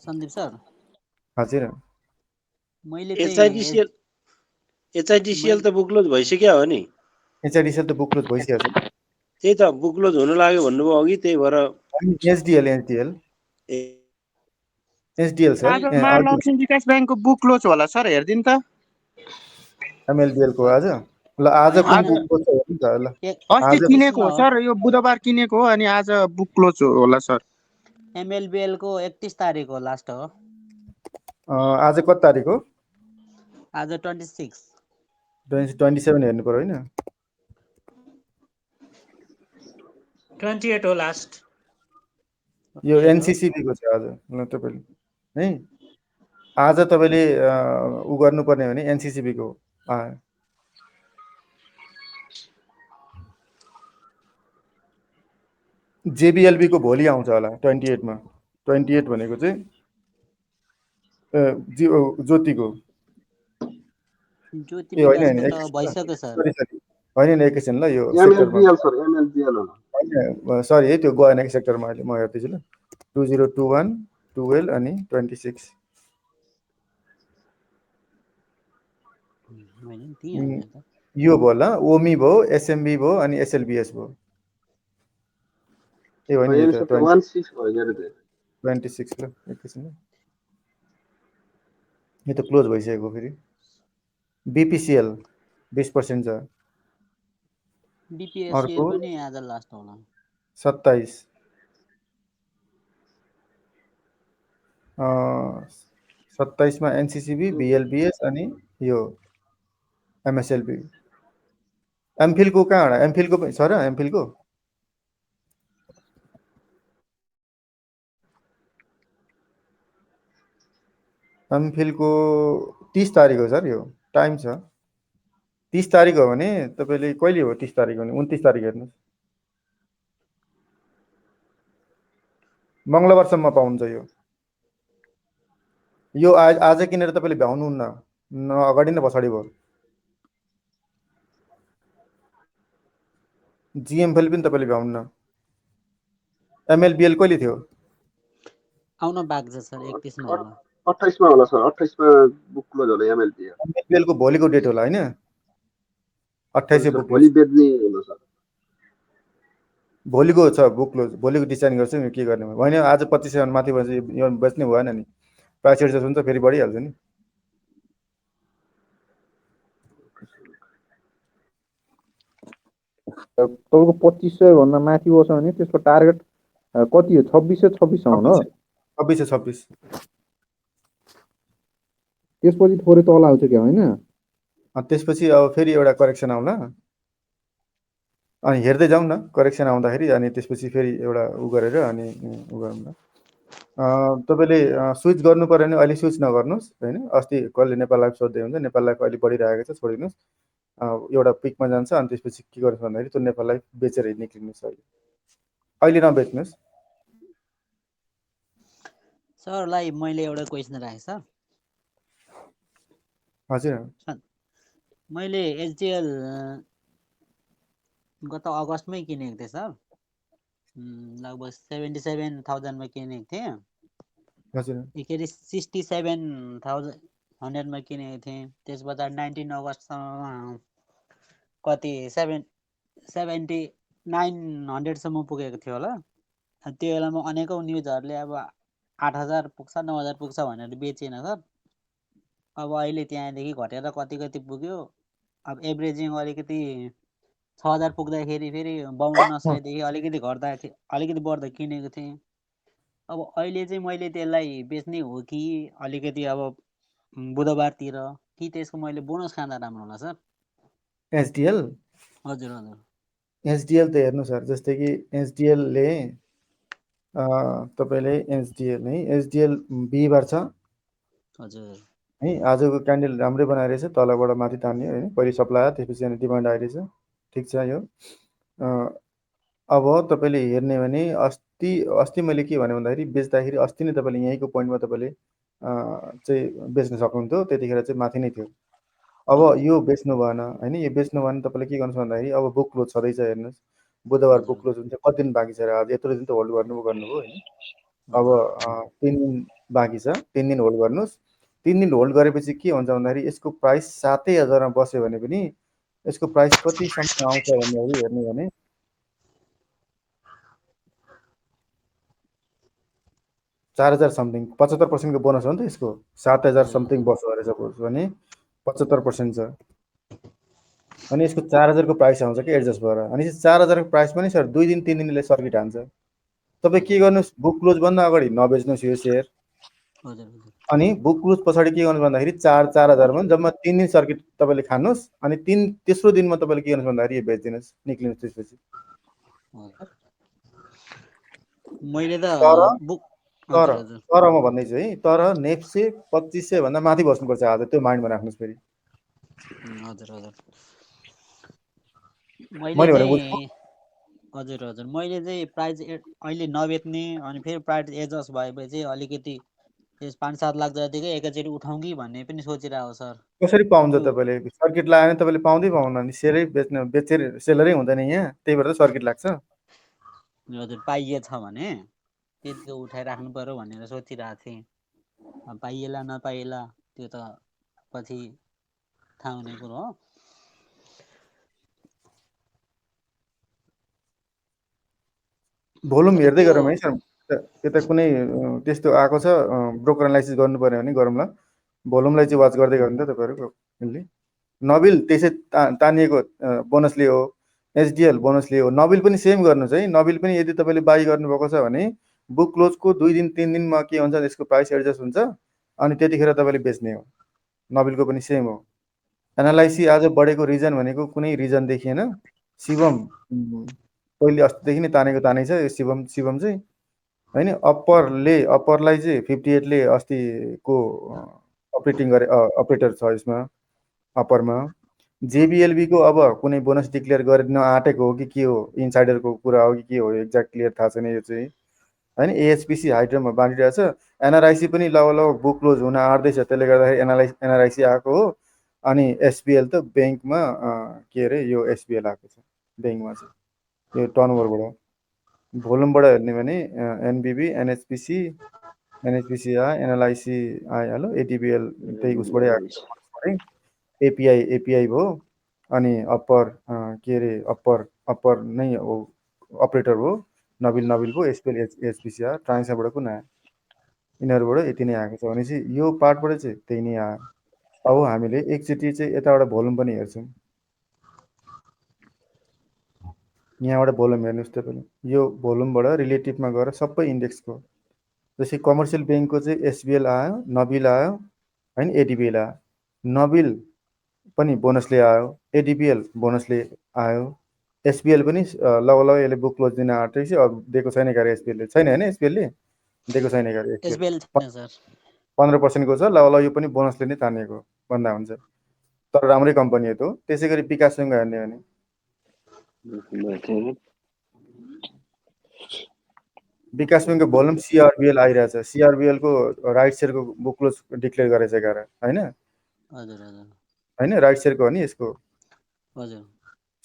सन्दीप सर हजुर मैले चाहिँ एचआइडिसिएल एचआइडिसिएल त बुक क्लोज भइसक्यो हो नि। एचआइडिसिएल त बुक क्लोज भइसकेको छ। त्यही त बुक क्लोज हुन लाग्यो भन्नुभयो अघि, त्यही भएर एचडिएल सर आज महालक्ष्मी विकास ब्याङ्कको बुक क्लोज होला सर, हेरिदिनु त। एमएलडिएल को आज ल आज कुन बुक क्लोज हो नि त ल अस्ति किनेको हो सर, यो बुधबार किनेको हो, अनि आज बुक क्लोज होला सर। एमएलबिएल को 31 तारिक हो लास्ट हो। आज कति तारिक हो? आज 26 27 हेर्नु पर्यो होइन? 28 हो लास्ट। यो एनसीसीबी को छ आज। ल तपाईले है आज तपाईले उ गर्नुपर्ने हो भने एनसीसीबी को जेबीएलबी को भोलि आउँछ होला 28 मा। 28 भनेको चाहिँ ज्योतिको ज्योति ए होइन विकासको त भइसक्यो सर। होइन एकैछिन ल यो एमएलबिएल सर, एमएलबिएल हो। होइन सरी है त्यो गएन कि सेक्टरमा अहिले म हेर्दैछु ल 2021 12 अनि 26 यो भयो ल। ओमी भयो, एसएमबी भयो अनि एसएलबीएस भयो। ए होइन यो त 16 भयो गरे त 26 ल एकैछिन ल। यो त क्लोज भइसकेको फेरि। बीपीसीएल 20% छ। बीपीएससीएल पनि आज लास्ट होला 27 27 मा एनसीसीबी, बीएलबीएस अनि यो एमएसएलबी। एमफिल को कहाँ एमफिल को छ र एमफिल को एमफिल को 30 तारिक हो सर। यो टाइम छ 30 तारिक हो भने तपाईले कहिले हो 30 तारिक भने 29 तारिक हेर्नुस्। मंगलबारसम्म पाउँछ यो। यो आज किनेर तपाईले भ्याउनुहुन्न, न अगाडि न पछाडि भयो। जीएमएल पनि तपाईले भ्याउनुहुन्न। एमएलबीएल कहिले थियो? आउन बाँकी छ सर 31 मा होला। 28 मा होला सर, 28 मा बुक क्लोज होला एमएलबिएल। एमएलबीएल को भोलिको डेट होला हैन? 28 बुक भोलि बेच्ने होला सर। भोलिको छ बुक क्लोज। भोलिको डिसाइड गर्छु नि के गर्ने हो। होइन आज 25 माथि भएपछि यो बेच्ने भएन नि। प्राइस एडजस्ट हुन्छ फेरि बढिहाल्छ नि। तपाईँको 2500 भन्दा माथि बस्छ भने त्यसको टार्गेट कति हो? 2626 हो न? 2626 त्यसपछि थोरै तल आउँछ क्या होइन? त्यसपछि अब फेरि एउटा करेक्सन आउला। अनि हेर्दै जाउँ न करेक्सन आउँदाखेरि, अनि त्यसपछि फेरि एउटा उ गरेर अनि उ गरौँ न। तपाईले स्विच गर्नु पर्यो भने अहिले स्विच नगर्नुस् हैन। अस्ति कसले नेपाल लाइफ सोध्दै हुन्छ, नेपाल लाइफ अहिले बढिरहेको छ, छोडिदिनुस्। एउटा पिकमा जान्छ अनि त्यसपछि के गर्नुस् भन्दाखेरि त्यो नेपाल लाइफ बेचेर निक्लिनुस्। अहिले नबेच्नुस्। सरलाई मैले एउटा क्वेशन राखेँ सर। हजुर मैले एचडिएल गत अगस्तमै किनेको थिएँ सर। लगभग 77,000 मा किनेको थिएँ। हजुर एखेरि 67,100 मा किनेको थिएँ। त्यस पछाडि 19 अगस्तसम्म कति 7900 सम्म पुगेको थियो होला। त्यो बेलामा अनेकौं न्युजहरूले अब 8000 पुग्छ 9000 पुग्छ भनेर बेचेन सर। अब अहिले त्यहाँदेखि घटेर कति पुग्यो। अब एभरेजिङ अलिकति 6000 पुग्दाखेरि फेरि 5200 देखि अलिकति घट्दाखेरि अलिकति बढ्दा किनेको थिएँ। अब अहिले चाहिँ मैले त्यसलाई बेच्ने हो कि अलिकति अब बुधबारतिर, कि त्यसको मैले बोनस खाँदा राम्रो होला सर? एचडिएल हजुर हजुर एचडिएल त हेर्नु सर, जस्तै कि एचडिएल ले तपाईले एचडिएल है एचडिएल बिहिबार छ हजुर है। आजको क्यान्डल राम्रै बनाइरहेछ, तलबाट माथि तान्यो हैन। पहिले सप्लाई आयो, त्यसपछि अनि डिमान्ड आइरहेछ। ठिक छ यो। अब तपाईले हेर्ने भने अस्ति मैले के भने भन्दाखेरि बेच्दाखेरि अस्ति नै तपाईले यहीँको पोइन्टमा तपाईले चाहिँ बेच्न सक्नुहुन्थ्यो। त्यतिखेर चाहिँ माथि नै थियो। अब यो बेच्नु भएन हैन। यो बेच्नु भएन, तपाईले के गर्नुस् भन्दाखेरि अब बुक क्लोज छँदैछ हेर्नुस्। बुधबार बुक क्लोज हुन्छ, कति दिन बाँकी छ र? आज यत्रो दिन त होल्ड गर्नुभयो होइन। अब 3 दिन बाँकी छ, 3 दिन होल्ड गर्नुहोस्। 3 दिन होल्ड गरेपछि के हुन्छ भन्दाखेरि यसको प्राइस 7,000 मा बस्यो भने पनि यसको प्राइस कतिसम्म आउँछ भन्दाखेरि हेर्ने भने 4,000 समथिङ 75% को बोनस हो नि त यसको। 7,000 समथिङ बस्यो अरे सपोज भने 75% छ। अनि यसको 4,000 को प्राइस आउँछ कि एडजस्ट भएर। अनि यो 4,000 को प्राइस पनि सर 2 दिन 3 दिनले सर्किट हान्छ। तपाईँ के गर्नुहोस्, बुक क्लोज भन्दा अगाडि नबेच्नुहोस् यो सेयर। अनि बुक क्लोज पछाडि के गर्नु भन्दाखेरि 4,000 मा जम्मा 3 दिन सर्किट तपाईँले खानुहोस्। अनि तेस्रो दिनमा तपाईँले के गर्नुहोस् भन्दाखेरि यो बेच्दिनुहोस्, निक्लिनुहोस् त्यसपछि। मैले त तर बुक तर तर म भन्दैछु है, तर नेप्से 2500 भन्दा माथि बस्नुपर्छ आज, त्यो माइन्डमा राख्नुहोस् फेरि। हजुर हजुर मैले भनेको बुझ्नु? हजुर हजुर मैले चाहिँ प्राइस अहिले नबेच्ने अनि फेरि प्राइस एडजस्ट भएपछि अलिकति 5-7 लाख जतिकै एकैचोटि उठाउँ कि भन्ने पनि सोचिरहेको सर। कसरी पाउँछ तपाईँले? सर्किट लगायो भने तपाईँले पाउँदै पाउनु नि, सेयरै बेचेर सेलरै हुँदैन यहाँ, त्यही भएर त सर्किट लाग्छ। हजुर पाइएछ भने त्यतिको उठाइराख्नु पर्यो भनेर सोचिरहेको थिएँ। पाइएला नपाइएला त्यो त पछि थाहा हुने कुरो हो। भोल्युम हेर्दै गरौँ है सर। त्यता कुनै त्यस्तो आएको छ ब्रोकर एनालाइसिस गर्नु पर्यो भने गरौँला। भोल्युमलाई चाहिँ वाच गर्दै गर्नु त तपाईँहरू। नबिल त्यसै तानिएको बोनसले हो, एचडिएल बोनसले हो। नबिल पनि सेम गर्नुहोस् है। नबिल पनि यदि तपाईँले बाई गर्नुभएको छ भने बुक क्लोजको 2 दिन 3 दिनमा के हुन्छ, यसको प्राइस एडजस्ट हुन्छ अनि त्यतिखेर तपाईँले बेच्ने हो। नबिलको पनि सेम हो। एनालाइसी आज बढेको रिजन भनेको कुनै रिजन देखिएन। शिवम पहिले अस्तिदेखि नै तानेको छ यो शिवम चाहिँ होइन। अप्परलाई चाहिँ 58 ले अस्तिको अपरेटिङ गरे अपरेटर छ यसमा अप्परमा। जेबिएलबीको अब कुनै बोनस डिक्लेयर गर्न आँटेको हो कि के हो, इनसाइडरको कुरा हो कि के हो, एक्ज्याक्ट क्लियर थाहा छैन यो चाहिँ होइन। एएचपिसी हाइड्रोमा बाँडिरहेको छ। एनआरआइसी पनि लगभग बुक क्लोज हुन आँट्दैछ, त्यसले गर्दाखेरि एनआरआइसी आएको हो। अनि एसबिएल त ब्याङ्कमा के अरे यो एसबिएल आएको छ ब्याङ्कमा चाहिँ, यो टर्नओभरबाट भोल्युमबाट हेर्ने भने एनबिबी एनएचपिसी आयो, एनएलआइसी आइहाल्यो, एटिबिएल त्यही उसबाटै आएको, एपिआई भयो। अनि अप्पर के अरे अप्पर नै हो अपरेटर हो, नबिल भयो, एसपिएल एचपिसी आयो, ट्रान्सबाट कुन आयो, यिनीहरूबाट यति नै आएको छ भनेपछि यो पार्टबाट चाहिँ त्यही नै आयो। अब हामीले एकचोटि चाहिँ यताबाट भोल्युम पनि हेर्छौँ। यहाँबाट भोल्युम हेर्नुहोस् तपाईँले, यो भोल्युमबाट रिलेटिभमा गएर सबै इन्डेक्सको जस्तै कमर्सियल ब्याङ्कको चाहिँ एसबिएल आयो, नबिल आयो होइन, एडिबिएल आयो। नबिल पनि बोनसले आयो, एडिबिएल बोनसले आयो, एसबिएल पनि लगभग यसले बुक क्लोज दिन आँटेको छ। अब दिएको छैन गरे एसबिएलले, छैन होइन, एसबिएलले दिएको छैन गरे। एसबिएल छैन सर, 15% को छ। लगभग यो पनि बोनसले नै तानेको भन्दा हुन्छ, तर राम्रै कम्पनी हो त। त्यसै गरी विकास ब्याङ्क हेर्ने भने विकास ब्याङ्कको भोल्युम सिआरबिएल आइरहेछ। सिआरबिएलको राइट सेयरको बुक क्लोज डिक्लेयर गरेछ गएर होइन, होइन राइट सेयरको हो नि यसको।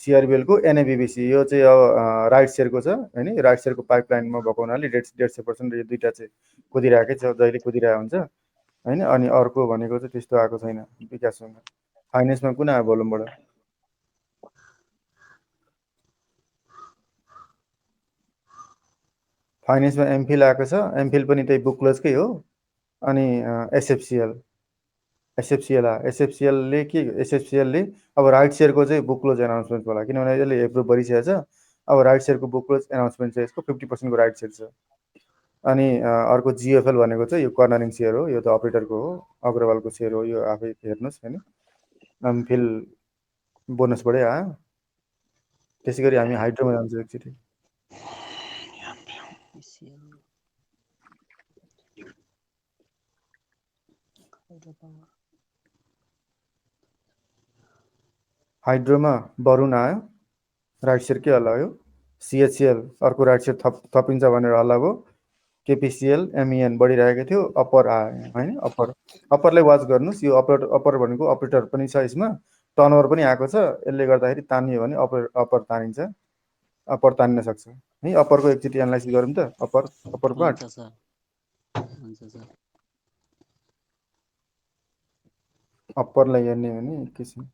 सिआरबिएलको एनएबिबिसी यो चाहिँ अब राइट सेयरको छ होइन। राइट सेयरको पाइपलाइनमा भएको हुनाले 150% यो दुईवटा चाहिँ कुदिरहेकै छ, जहिले कुदिरहेको हुन्छ होइन। अनि अर्को भनेको चाहिँ त्यस्तो आएको छैन विकास ब्याङ्क। फाइनेन्समा कुन आयो भोल्युमबाट? फाइनेन्समा एमफिल आएको छ, एमफिल पनि त्यही बुक क्लोजकै हो। अनि एसएफसिएलले अब राइट सेयरको चाहिँ बुक क्लोज एनाउन्समेन्ट होला, किनभने यसले एप्रुभ गरिसकेको छ। अब राइट सेयरको बुक क्लोज एनाउन्समेन्ट चाहिँ यसको 50% को राइट सेयर छ। अनि अर्को जिएफएल भनेको चाहिँ यो कर्नरिङ सेयर हो, यो त अपरेटरको हो, अग्रवालको सेयर हो, यो आफै हेर्नुहोस् होइन। एमफिल बोनसबाटै आयो। त्यसै गरी हामी हाइड्रोमा जान्छौँ एकचोटि। हाइड्रोमा वरुण आयो, राइट सेयर के अलग हो। सिएचसिएल अर्को राइट सेयर थपिन्छ भनेर अलग हो। केपिसिएल एमइएन बढिरहेको थियो, अप्पर आयो होइन। अप्परलाई वाच गर्नुहोस्। यो अप्पर भनेको अपरेटर पनि छ, यसमा टर्नओभर पनि आएको छ। यसले गर्दाखेरि तानियो भने अप्पर तानिन्छ। अप्पर तान्न सक्छ है। अप्परको एकचोटि एनालाइसिस गरौँ त, अप्पर पार्ट। हुन्छ सर, हुन्छ सर। अप्परलाई हेर्ने हो भने एकैछिन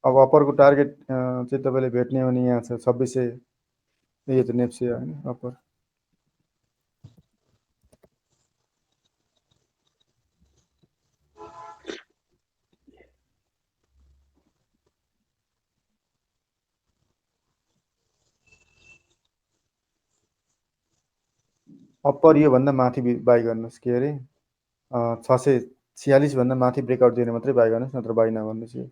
अब अप्परको टार्गेट चाहिँ तपाईँले भेट्ने हो भने यहाँ छ 2600, यो त नेप्से होइन अप्पर। अप्पर योभन्दा माथि बाई गर्नुहोस्, के अरे 646 भन्दा माथि ब्रेकआउट दिने मात्रै बाई गर्नुहोस्, नत्र बाई नगर्नुहोस्। यो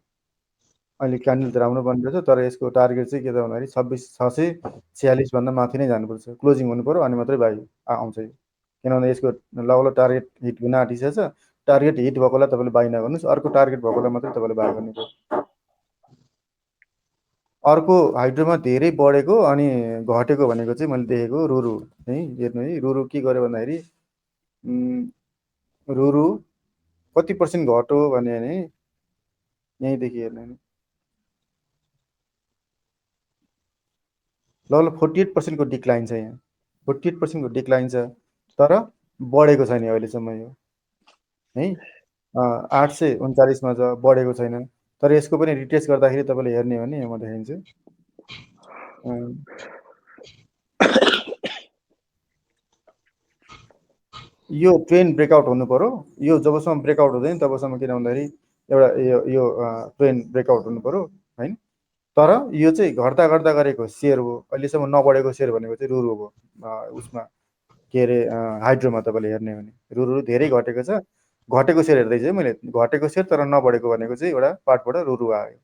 अहिले क्यान्डल त राम्रो बनिरहेछ, तर यसको टार्गेट चाहिँ के त भन्दाखेरि 646 भन्दा माथि नै जानुपर्छ, क्लोजिङ हुनु पर्यो अनि मात्रै बाई आउँछ यो। किनभने यसको लगभग टार्गेट हिट हुन आँटिसकेछ। टार्गेट हिट भएकोलाई तपाईँले बाई नगर्नुहोस्, अर्को टार्गेट भएकोलाई मात्रै तपाईँले बाई गर्नुपर्छ। अर्को हाइड्रोमा धेरै बढेको अनि घटेको भनेको चाहिँ मैले देखेको रुरु है। हेर्नु है, रुरु के गर्यो भन्दाखेरि रुरु कति पर्सेन्ट घट्यो भने यहीँदेखि हेर्नु नि, लगभग 48% को डिक्लाइन छ। यहाँ 48% को डिक्लाइन छ, तर बढेको छैन अहिलेसम्म यो है। 839 मा छ, बढेको छैन। तर यसको पनि रिटेस्ट गर्दाखेरि तपाईँले हेर्ने हो भने म देखाइदिन्छु। यो ट्रेन ब्रेकआउट हुनु पर्यो। यो जबसम्म ब्रेकआउट हुँदैन तबसम्म किन भन्दाखेरि एउटा यो ट्रेन ब्रेकआउट हुनु पर्यो हैन। तर यो चाहिँ घट्दा घट्दा गरेको सेयर हो। अहिलेसम्म नबढेको सेयर भनेको चाहिँ रुरु हो। उसमा के अरे हाइड्रोमा तपाईँले हेर्ने हो भने रुरु धेरै घटेको छ। घटेको सेयर हेर्दै चाहिँ मैले घटेको सेयर तर नबढेको भनेको चाहिँ एउटा पार्टबाट रुरु आयो।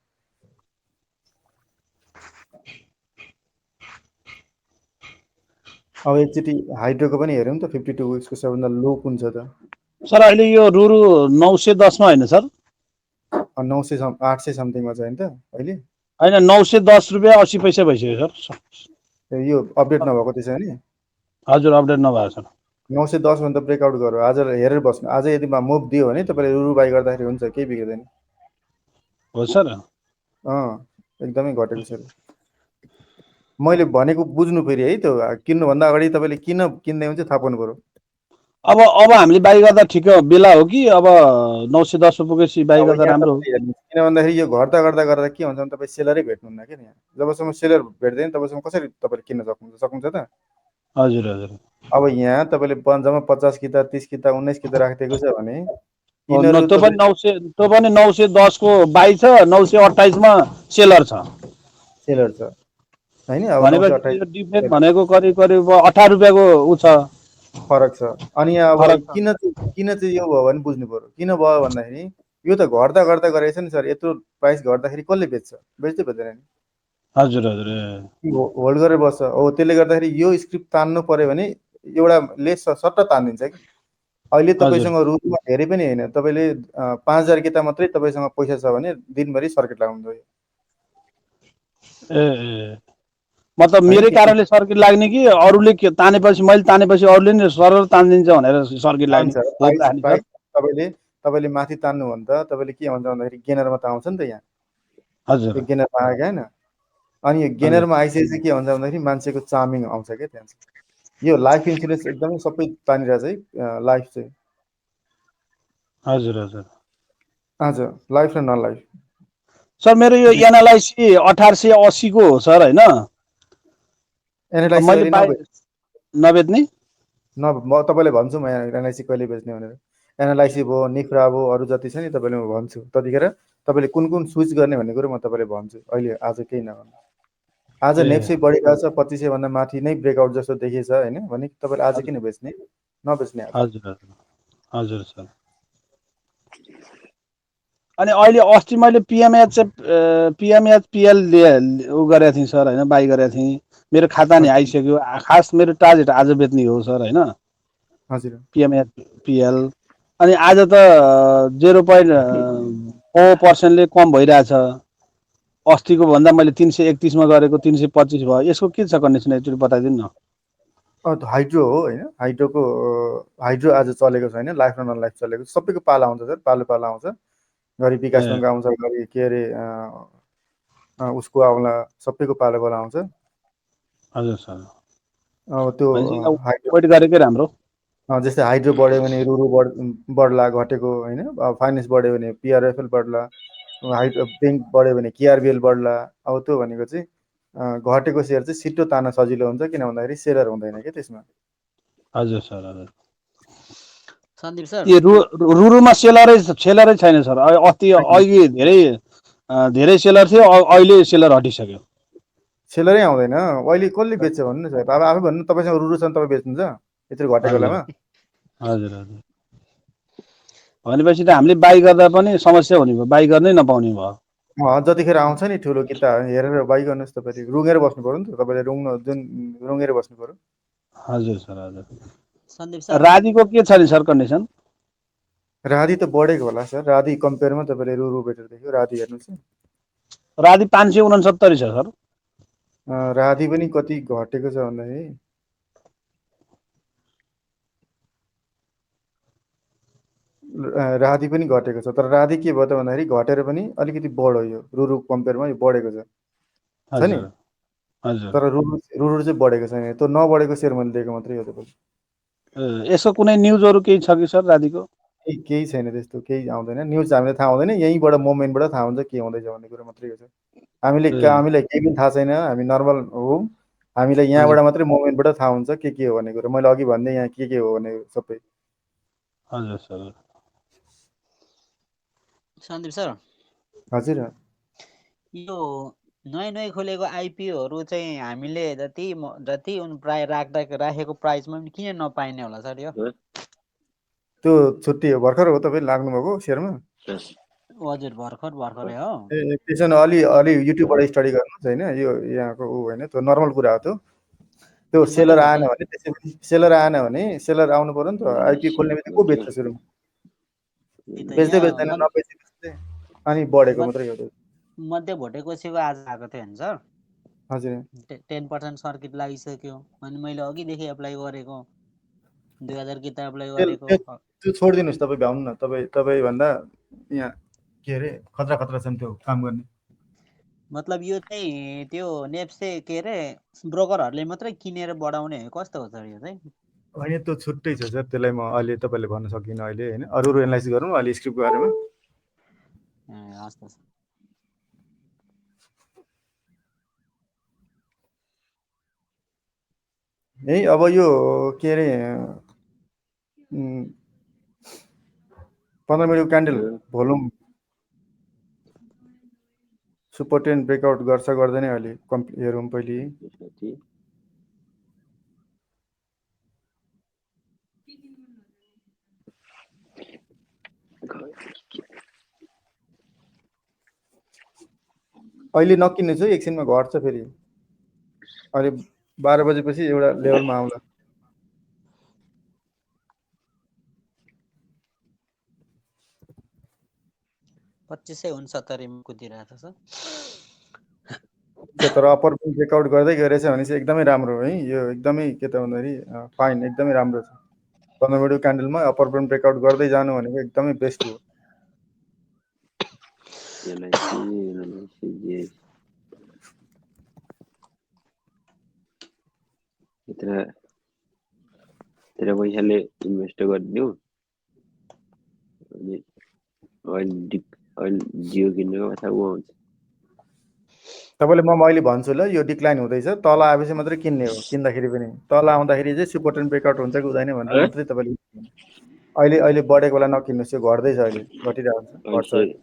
अब एकचोटि हाइड्रोको पनि हेरौँ त 52 विक्सको सबभन्दा लो कुन छ त सर? अहिले यो रुरु 910 मा होइन सर? 900 800 समथिङमा छ हैन त अहिले? होइन, 910 रुपैयाँ 80 पैसा भइसक्यो सर। यो अपडेट नभएको त्यसो भने? हजुर, अपडेट नभएको सर। 910 भन्दा ब्रेकआउट गर्यो। आज हेरेर बस्नु। आज यदि मुभ दियो भने तपाईँले रुरु बाई गर्दाखेरि हुन्छ, केही बिग्रिदैन। हो सर? एकदमै घटेको छ। मैले भनेको बुझ्नु फेरि है, त्यो किन्नुभन्दा अगाडि तपाईँले किन किन्दै हुन्छ थाहा पाउनु पर्यो। अब हामीले बाई गर्दा ठिक बेला हो कि अब 910 पुगेपछि बाई गर्दा राम्रो हो? किन भन्दाखेरि यो घट्दा घट्दा गर्दा के हुन्छ भने तपाईँ सेलरै भेट्नुहुन्न क्या यहाँ। जबसम्म सेलर भेट्दैन तबसम्म कसरी तपाईँले किन्न सक्नुहुन्छ त? हजुर हजुर। अब यहाँ तपाईँले जम्मा 50 किता 30 किता 19 किता राखिदिएको छ भने त्यो पनि 910 को बाई छ, 928 मा सेलर छ हैन। अब भनेपछि डिफरेन्ट भनेको करिब 18 रुपैयाँको उ छ, फरक छ। अनि अब किन चाहिँ यो भयो भने बुझ्नु पर्यो। किन भयो भन्दाखेरि यो त घट्दा घट्दा गरेछ नि सर। यत्रो प्राइस घट्दाखेरि कसले बेच्छ? बेच्दै बेच्दैन नि। हजुर हजुर। होल्ड गरेर बस्छ। हो, त्यसले गर्दाखेरि यो स्क्रिप्ट तान्नु पर्यो भने एउटाले सट्ट तानिदिन्छ कि। अहिले तपाईँसँग रुमा धेरै पनि होइन, तपाईँले 5000 किता मात्रै तपाईँसँग पैसा छ भने दिनभरि सर्किट लगाउँछ। मतलब मेरै कारणले सर्किट लाग्ने कि अरूले तानेपछि, मैले तानेपछि अरूले नि सरर तानिदिन्छ भनेर सर्किट लाग्ने? तपाईँले माथि तान्नु भने त तपाईँले के भन्छ भन्दाखेरि गेनरमा त आउँछ नि त यहाँ। हजुर, यो गेनरमा आयो होइन। अनि यो गेनरमा आइसकेपछि के भन्छ भन्दाखेरि मान्छेको चार्मिङ आउँछ क्या त्यहाँ। यो लाइफ इन्सुरेन्स एकदमै सबै तानिरहेछ है, लाइफ चाहिँ। हजुर हजुर हजुर, लाइफ र नन लाइफ। सर मेरो यो एनएलआइसी 1880 को हो सर होइन? एनएलआइसी नबेच्ने? म तपाईँले भन्छु म एनएलआइसी कहिले बेच्ने भनेर। एनएलआइसी भयो, निफ्रा भयो, अरू जति छ नि तपाईँले म भन्छु। त्यतिखेर तपाईँले कुन कुन स्विच गर्ने भन्ने कुरो म तपाईँले भन्छु। अहिले आज केही नगर्नु। आज नेप्से बढिरहेको छ, 2500 भन्दा माथि नै ब्रेकआउट जस्तो देखिएछ होइन भने तपाईँले आज किन बेच्ने? नबेच्ने। हजुर हजुर हजुर सर। अनि अहिले अस्ति मैले पिएमएच पिएल उ गरेको थिएँ सर होइन, बाई गरेको थिएँ। मेरो खाता नि आइसक्यो। खास मेरो टार्गेट आज बेच्ने हो सर होइन? हजुर। पिएमएच पिएल अनि आज त 0.4% कम भइरहेछ। अस्तिको भन्दा मैले 331 मा गरेको 325 भयो। यसको के छ कन्डिसन एकचोटि बताइदिनु न। हाइड्रो हो होइन, हाइड्रोको हाइड्रो आज चलेको छैन, लाइफ र नन लाइफ चलेको सबैको पाला आउँछ सर, पालो पाला आउँछ। घरि विकास ए बङ्ग आउँछ, घरि के अरे उसको आउला, सबैको पालो पाला आउँछ। हजुर सर। अब त्यो भनेपछि हाइड्रो वेट गरेकै राम्रो। जस्तै हाइड्रो बढ्यो भने रुरु बढ्ला घटेको होइन, फाइनेन्स बढ्यो भने पिआरएफएल बढ्ला, हाइड्रो ब्याङ्क बढ्यो भने केआरबिएल बढ्ला। अब त्यो भनेको चाहिँ घटेको सेयर चाहिँ छिटो तान्न सजिलो हुन्छ, किन भन्दाखेरि सेलर हुँदैन कि त्यसमा। हजुर सर हजुर। सन्दीप सर यो रुरुमा सेलरै छैन सर। अस्ति अघि धेरै सेलर थियो, अहिले सेलर हटिसक्यो। सेलरै आउँदैन अहिले, कसले बेच्छ भन्नु न सर। अब आफै भन्नु, तपाईँसँग रुरु छ भने तपाईँ बेच्नुहुन्छ यत्रो घटेको हजुर बेलामा। हजुर हजुर। भनेपछि त हामीले बाई गर्दा पनि समस्या हुने भयो, बाई गर्नै नपाउने भयो। जतिखेर आउँछ नि ठुलो किता हेरेर बाई गर्नुहोस्, तपाईँले रुँगेर बस्नु पऱ्यो नि त, तपाईँले रुँगेर बस्नु पऱ्यो। हजुर सर हजुर। सन्दीप सर राजीको के छ नि सर कन्डिसन? राधी त बढेको होला सर, राधी कम्पेयरमा तपाईँले रुरु बेटर देख्यो, राधी हेर्नुहोस् न। राधी 569 छ सर। राधी पनि कति घटेको छ भन्दाखेरि राधी पनि घटेको छ, तर राधी के भयो त भन्दाखेरि घटेर पनि अलिकति बढ्यो, यो रुरु कम्पेयरमा यो बढेको छ नि। हजुर हजुर। तर रुरु चाहिँ बढेको छैन, त्यो नबढेको सेयर मैले दिएको मात्रै हो तपाईँले। यसको कुनै न्युजहरू केही छ कि सर राधीको? केही छैन त्यस्तो, केही आउँदैन न्युज, हामीलाई थाहा हुँदैन, यहीँबाट मोमेन्टबाट थाहा हुन्छ के हुँदैछ भन्ने कुरा मात्रै हो सर। हामीलाई केही पनि थाहा छैन, हामी नर्मल हो, हामीलाई यहाँबाट मात्रै मोमेन्टबाट थाहा हुन्छ के हो भन्ने कुरा। मैले अघि भन्दै यहाँ के हो भने सबै। हजुर सर। सन्दीप सर हजुर यो नयाँ खोलेको आइपिओहरू चाहिँ हामीले जति प्राय राखेको प्राइसमा पनि किन नपाइने होला सर? यो त्यो छुट्टी हो, भर्खर हो तपाईँ लाग्नुभएको सेयरमा? हजुर भर्खरै हो। त्यसो भने अलि युट्युबबाट स्टडी गर्नुहोस् होइन, यो यहाँको ऊ होइन, त्यो नर्मल कुरा हो। त्यो सेलर आएन भने त्यसपछि सेलर आउनु पऱ्यो नि त। आइपी खोल्ने बित्तिकै को बेच्छ सुरुमा? बेच्दै बेच्दैन, नबेच्दै अनि बढेको मात्रै हो। मध्य भोटेकोसीको आज आएको थियो नि सर। हजुर 10% सर्किट लागिसक्यो। अनि मैले अघिदेखि एप्लाई गरेको 2000 किता एप्लाई गरेको। त्यो छोडिदिनुहोस्, तपाईँ भ्याउनु न, तपाईँभन्दा यहाँ के अरे खतरा छन् त्यो काम गर्ने। मतलब यो चाहिँ त्यो नेप्से के अरे ब्रोकरहरूले मात्रै किनेर बढाउने कस्तो हो सर यो चाहिँ? होइन त्यो छुट्टै छ सर, त्यसलाई म अहिले तपाईँले भन्न सकिनँ अहिले होइन। अरू एनालाइसिस गरौँ अहिले स्क्रिप्टको बारेमा। हस् त। है अब यो के अरे 15 मिनटको candle volume super trend breakout गर्छ गर्दैन अहिले हेरौँ पहिले। अहिले नकिन्नु चाहिँ एकछिनमा घट्छ फेरि, अहिले 12 बजेपछि एउटा लेभलमा आउँला। $2569 कुदिरहेको छ सर। तर अप्पर ब्रेकआउट गर्दै गरेछ भने चाहिँ एकदमै राम्रो हो है, यो एकदमै के त भन्दाखेरि फाइन, एकदमै राम्रो छ। 15 मिनटको क्यान्डलमा अप्पर ब्रेकआउट गर्दै जानु भनेको एकदमै बेस्ट हो। तेरो पैसाले इन्भेस्ट गरिदिनु अनि जियो किन्नुको माथा उ आउँछ। तपाईँले म अहिले भन्छु ल, यो डिक्लाइन हुँदैछ, तल आएपछि मात्रै किन्ने हो। किन्दाखेरि पनि तल आउँदाखेरि चाहिँ सुपर ट्रेन्ड ब्रेकआउट हुन्छ कि हुँदैन भनेर मात्रै तपाईँले अहिले बढेको बेला नकिन्नुहोस्, यो घट्दैछ, अहिले घटिरहेको छ, घट्छ अहिले।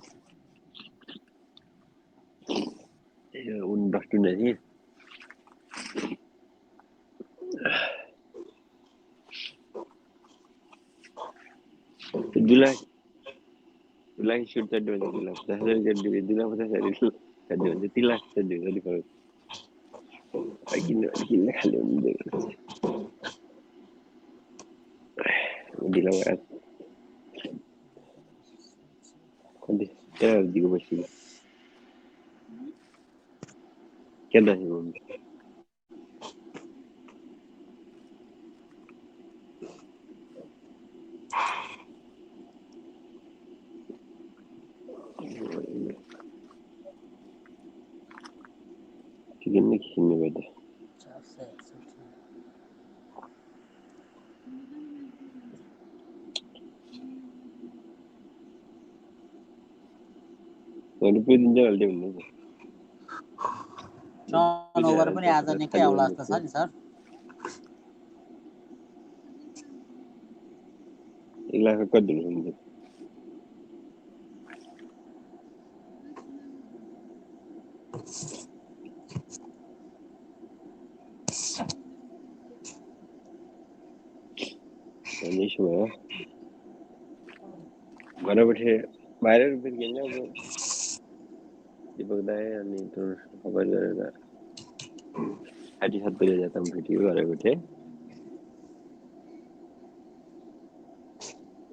दुलाई सुट चढ्यो भने 2,50,000 चढ्यो, 2,50,000 चढ्यो भने 3 लाख चढ्यो भने फरक किन्न खाले हुन्छ। ढिला भयो कति दिएको पछि के दही घुम्नु किन्ने किन्ने बेटा रुपियाँ दिन्छ अल्टि भन्नु टर्नओभर पनि आज निकै आउला जस्तो छ नि सर 1 लाख कति दिनुहुन्छ यसो भयो घरबाट बाहिर रुपियाँ किन्छ अब दीपक दाई अनि त्यो खबर गरेर 60-70,000 त भेटियो घरबाट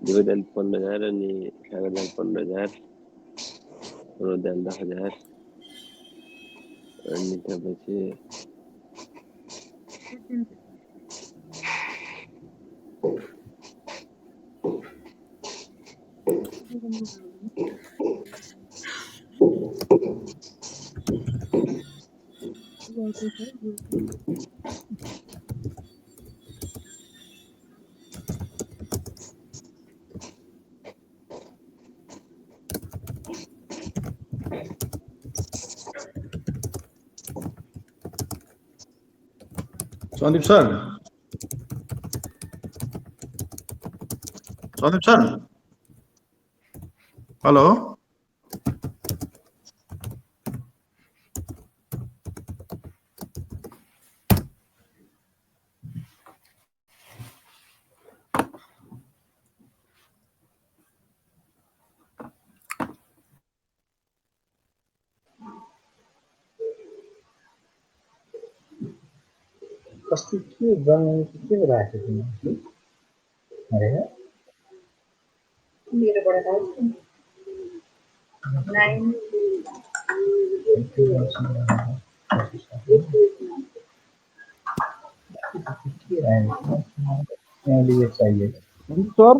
दीपक दाई 15,000 अनि सागर दाई 15,000 मनोज दाई 10,000 अनि त्यसपछि सन्दीप सर हेलो कस्तो के बनाउनु के राखेको तिमीले अरे मेरोबाट आउँछ चाहिए सर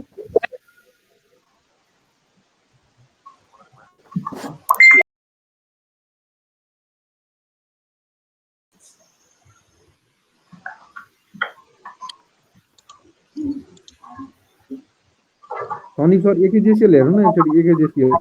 सनी सर एकेजेसियल हेर्नु न एकचोटि एकेजेसियल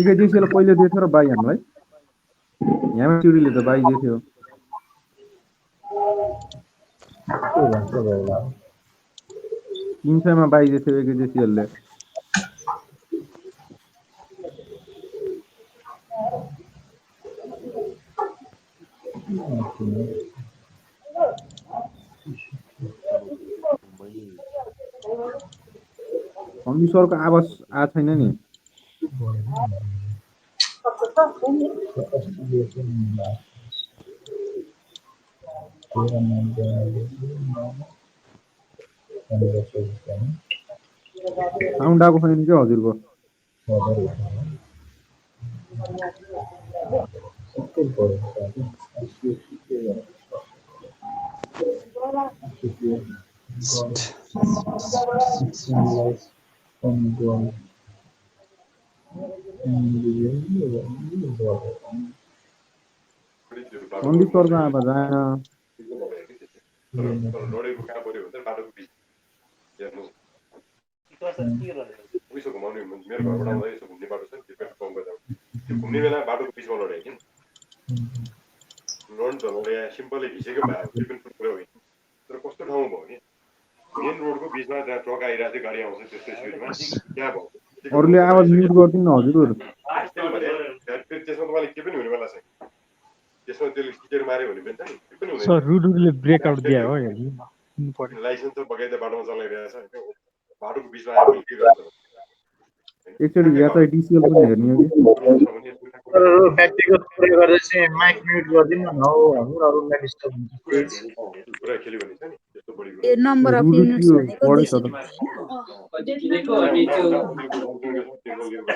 एकेजेसियल पहिले दिएको र बाई हामीलाई यहाँ चिडीले त बाई दिएको थियो 300 मा बाई दिएको थियो एकेजेसियलले सन्दी सरको आवाज आ छैन नि साउन्ड आएको छैन क्या हजुरको सन्दी सरको आवाज आएन उइसो घुमाउने मेरो घरबाट आउँदा यसो घुम्ने बाटो छ नि त्यो पेट्रोल पम्पमा जाऊ त्यो घुम्ने बेला बाटोको बिचमा लड्यो कि लड्नु त लड्यो सिम्पली घिसेको भए त्यो पनि कुरा होइन तर कस्तो ठाउँ भयो कि मेन रोडको बिचमा त्यहाँ ट्रक आइरहेको थियो गाडी आउँछ त्यस्तै स्पिडमा त्यहाँ भयो अरूले आवाज म्युट गर्दिनु हजुर त्यसमा तपाईँले के पनि हुने बेला छैन त्यसमा त्यसले टिकेट मार्यो भने पनि के पनि हुँदैन सर रुडुले ब्रेकआउट दिए हो हेर्नु पर्यो लाइसेन्स त बगैँचा बाटोमा चलाइरहेछ बाटोको बिचमा आएर पनि के गर्छ एकचोटि या त डिसिएल पनि हेर्ने हो कि व्यक्तिगत कुरा गर्दै चाहिँ माइक म्युट गरिदिनु न हौ हाम्रो अरूलाई डिस्टर्ब हुन्छ प्लिज कुरा खेल्यो भने चाहिँ नि त्यस्तो बढी ए नम्बर अफ रुडु युनिट्स त्यो भनेको बढै छ त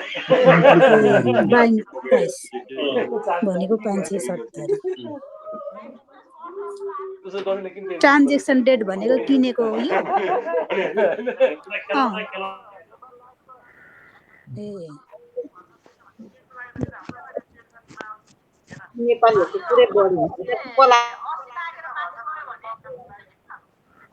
270 बाइङ प्राइस भनेको 570 ट्रान्जेक्सन डेट भनेको किनेको हो यो ए नेपालीहरुको पुरै बढी हुन्छ कोला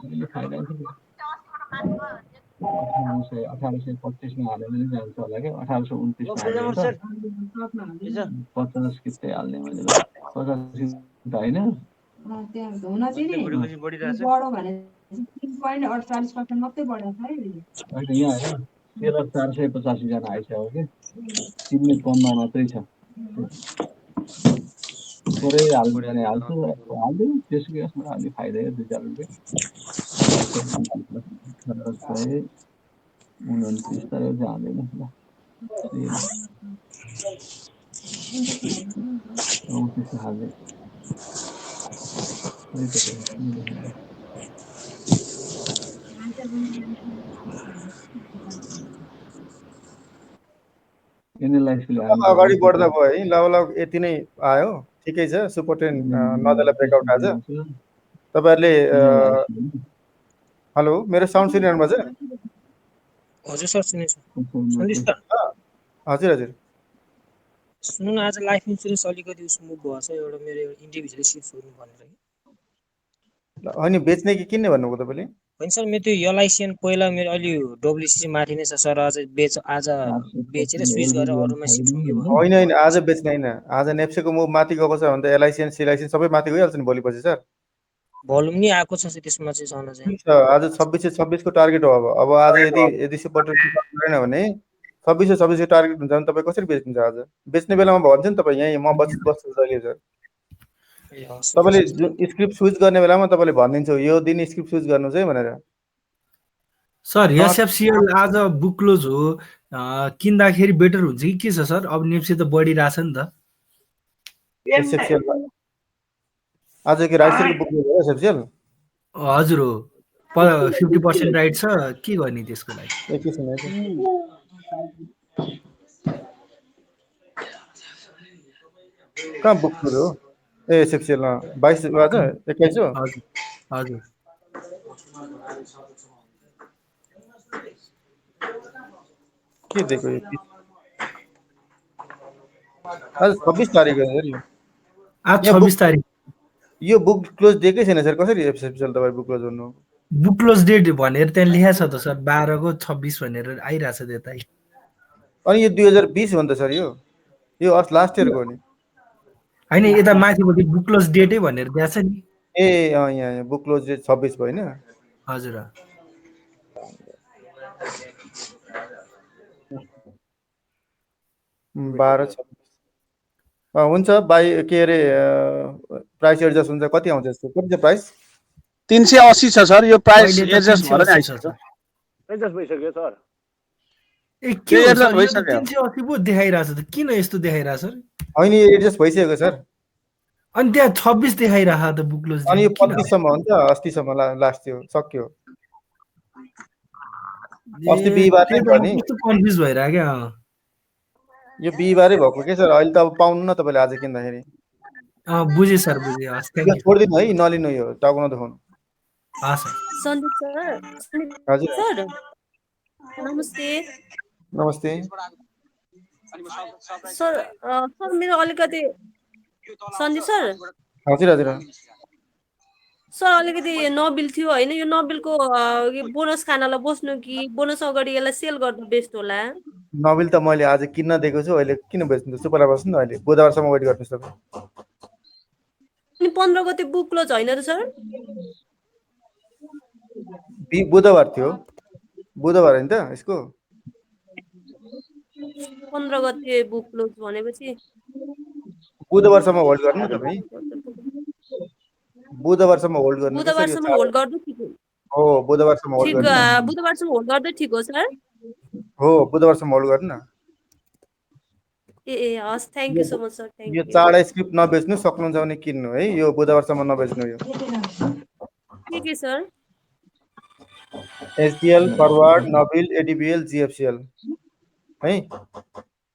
1825 मा हाल्यो भने जान्छ होला के 1829 मा हाल्यो त 50 कितै हाल्ने मैले 50 कित हैन त्यहाँ हुन चाहिँ नि बढो भने 3.48% मात्रै बढेको छ है अहिले यहाँ हैन 13,485 जना आइसक्यो के किन्ने क्रममा मात्रै छ थोरै हाल्नु भने हाल्छु हाल्दिन त्यसको यसमा अलि फाइदा हो 2-4 रुपैयाँ 29 तर जाँदैन ल 29 हाल्दै अगाडि बढ्दा भयो है लगभग यति नै आयो ठिकै छ सुपर टेन नदेला ब्रेकआउट आज तपाईहरुले हेलो मेरो साउन्ड सुनिरहनु भएको छ हजुर सर सुनेछु सन्देश त हजुर हजुर सुन्नु न आज लाइफ इन्स्योरेन्स अलिकति उसमु भएछ एउटा मेरो इन्डिभिजुअल सिप सोध्नु भनेर अनि बेच्ने कि किन्ने भन्नुभयो तपाईले होइन सर मेरो त्यो एलआइसिएन पहिला मेरो अलि डब्ल्युसीसी माथि नै छ सर आज बेचेर स्विच गरेर अरूमा सिफ्ट हुने भयो होइन होइन आज बेच्ने हैन आज नेप्सेको मुभ माथि गएको छ भने त एलआइसिएन सिलाइसिएन सबै माथि गइहाल्छ नि भोलिपछि सर भोल्युम नि आएको छ त्यसमा चाहिँ छन चाहिँ आज 2626 को टार्गेट हो अब आज यदि सुपर टेन गरेन भने 2626 को टार्गेट हुन्छ भने तपाई कसरी बेच्नुहुन्छ आज बेच्ने बेलामा भन्छ नि तपाई यही म बस्छु जहिले सर तपाईले स्क्रिप्ट स्विच गर्ने बेलामा तपाईले भन्दिन्छ यो दिन स्क्रिप्ट स्विच गर्नु चाहिँ भनेर सर एसएफसीएल आज बुक क्लोज हो किन्दाखेरि बेटर हुन्छ कि के छ सर अब नेप्से त बढिरहेछ नि त एसएफसीएल आज के राइट साइडको बुक क्लोज हो एसएफसीएल हजुर हो 50% राइट छ के गर्ने त्यसको लागि एकैछिन कहाँ बुक क्लोज हो ए एसएफसीएल 22 आज 21 हो हजुर हजुर के देखो यो आज 26 तारिक हो सर यो आज 26 तारिक यो बुक क्लोज डेकै छैन सर कसरी एसएफसीएल तपाई बुक क्लोज गर्नु बुक क्लोज डेट भनेर त्यहाँ लेखेको छ त सर 12 को 26 भनेर आइराछ त्यतै अनि यो 2020 हो नि त सर यो अर्थ लास्ट इयरको हो नि हैन यता माथिपट्टि बुक क्लोज डेटै भनेर दिएको छ नि ए यहाँ बुक क्लोज डेट 26 भयो हैन हजुर 12-26 हुन्छ बाई के अरे प्राइस एडजस्ट हुन्छ कति आउँछ यसको कति छ प्राइस 380 छ सर यो प्राइस एडजस्ट भएर आइसक्यो एडजस्ट भइसक्यो सर ए के हो सर 380 पो देखाइराछ त किन यस्तो देखाइराछ सर हैन यो एडजस्ट भइसक्यो सर अनि त्यहाँ 26 देखाइराछ त बुक क्लोज अनि यो 25 सम्म हुन्छ अस्ति सम्म लास्ट थियो सक्यो अस्ति बिहीबार नै भयो नि कस्तो कन्फ्युज भइरा के यो बिहीबारै भएको के सर अहिले त अब पाउनु न तपाईले आज किन्दाखेरि बुझे सर बुझे हस् थ्यांक यू छोड्दिनु है नलिनु यो टाउको नदुखाउनु हस् सन्दीप सर हजुर सर नमस्ते नमस्ते सर सर मेरो अलिकति सन्दीप सर हजुर हजुर सर अलिकति नबिल थियो हैन यो नबिलको बोनस खानालाई बस्नु कि बोनस अगाडि यसलाई सेल गर्नु बेस्ट होला नबिल त मैले आज किन्न दिएको छु अहिले किन बेच्नु सुपरला बस्नु न अहिले बुधबारसम्म वेट गर्नुस् तपाईं अनि 15 गते बुक क्लोज हैन र सर बुधबार थियो बुधबार हैन त यसको 15 गते बुक क्लोज भनेपछि बुधबारसम्म होल्ड गर्नु न तपाई बुधबारसम्म होल्ड गर्नु बुधबारसम्म होल्ड गर्नु ठीक हो बुधबारसम्म होल्ड गर्नु बुधबारसम्म होल्ड गर्दै ठीक हो सर हो बुधबारसम्म होल्ड गर्नु न ए हस् thank you so much sir यो थ्याङ्क यू चाँडै स्क्रिप्ट नबेच्नु, सक्नुहुन्छ भने किन्नु है, यो बुधबारसम्म नबेच्नु यो। के सर एसडिएल फरवर्ड नबिल एडिबिएल जिएफसिएल है,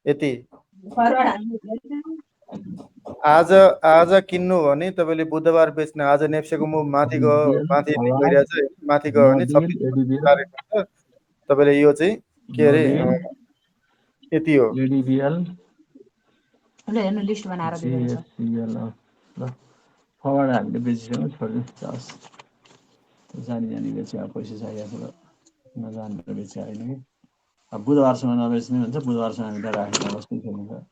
यति। आज आज किन्नु भने तपाईँले बुधबार बेच्नु, आज नेप्सेको मुभ माथि गयो, माथि गइरहेछ, माथि गयो भने 26 टार्गेट हुन्छ। तपाईँले यो चाहिँ के अरे यति हो। एडिबिएल हेर्नु लिस्ट बनाएर दिनुहुन्छ ल फरवर्ड हामीले बेचिसक्यौँ, छोडिदिउँ हस्। जानी जानी बेच्यो, अब पैसा चाहिएको छ नजानेर बेच्यो होइन कि। अब बुधबारसम्म नबेच्ने हुन्छ, बुधबारसम्म हामीले राखेर बस्दै खेल्नु।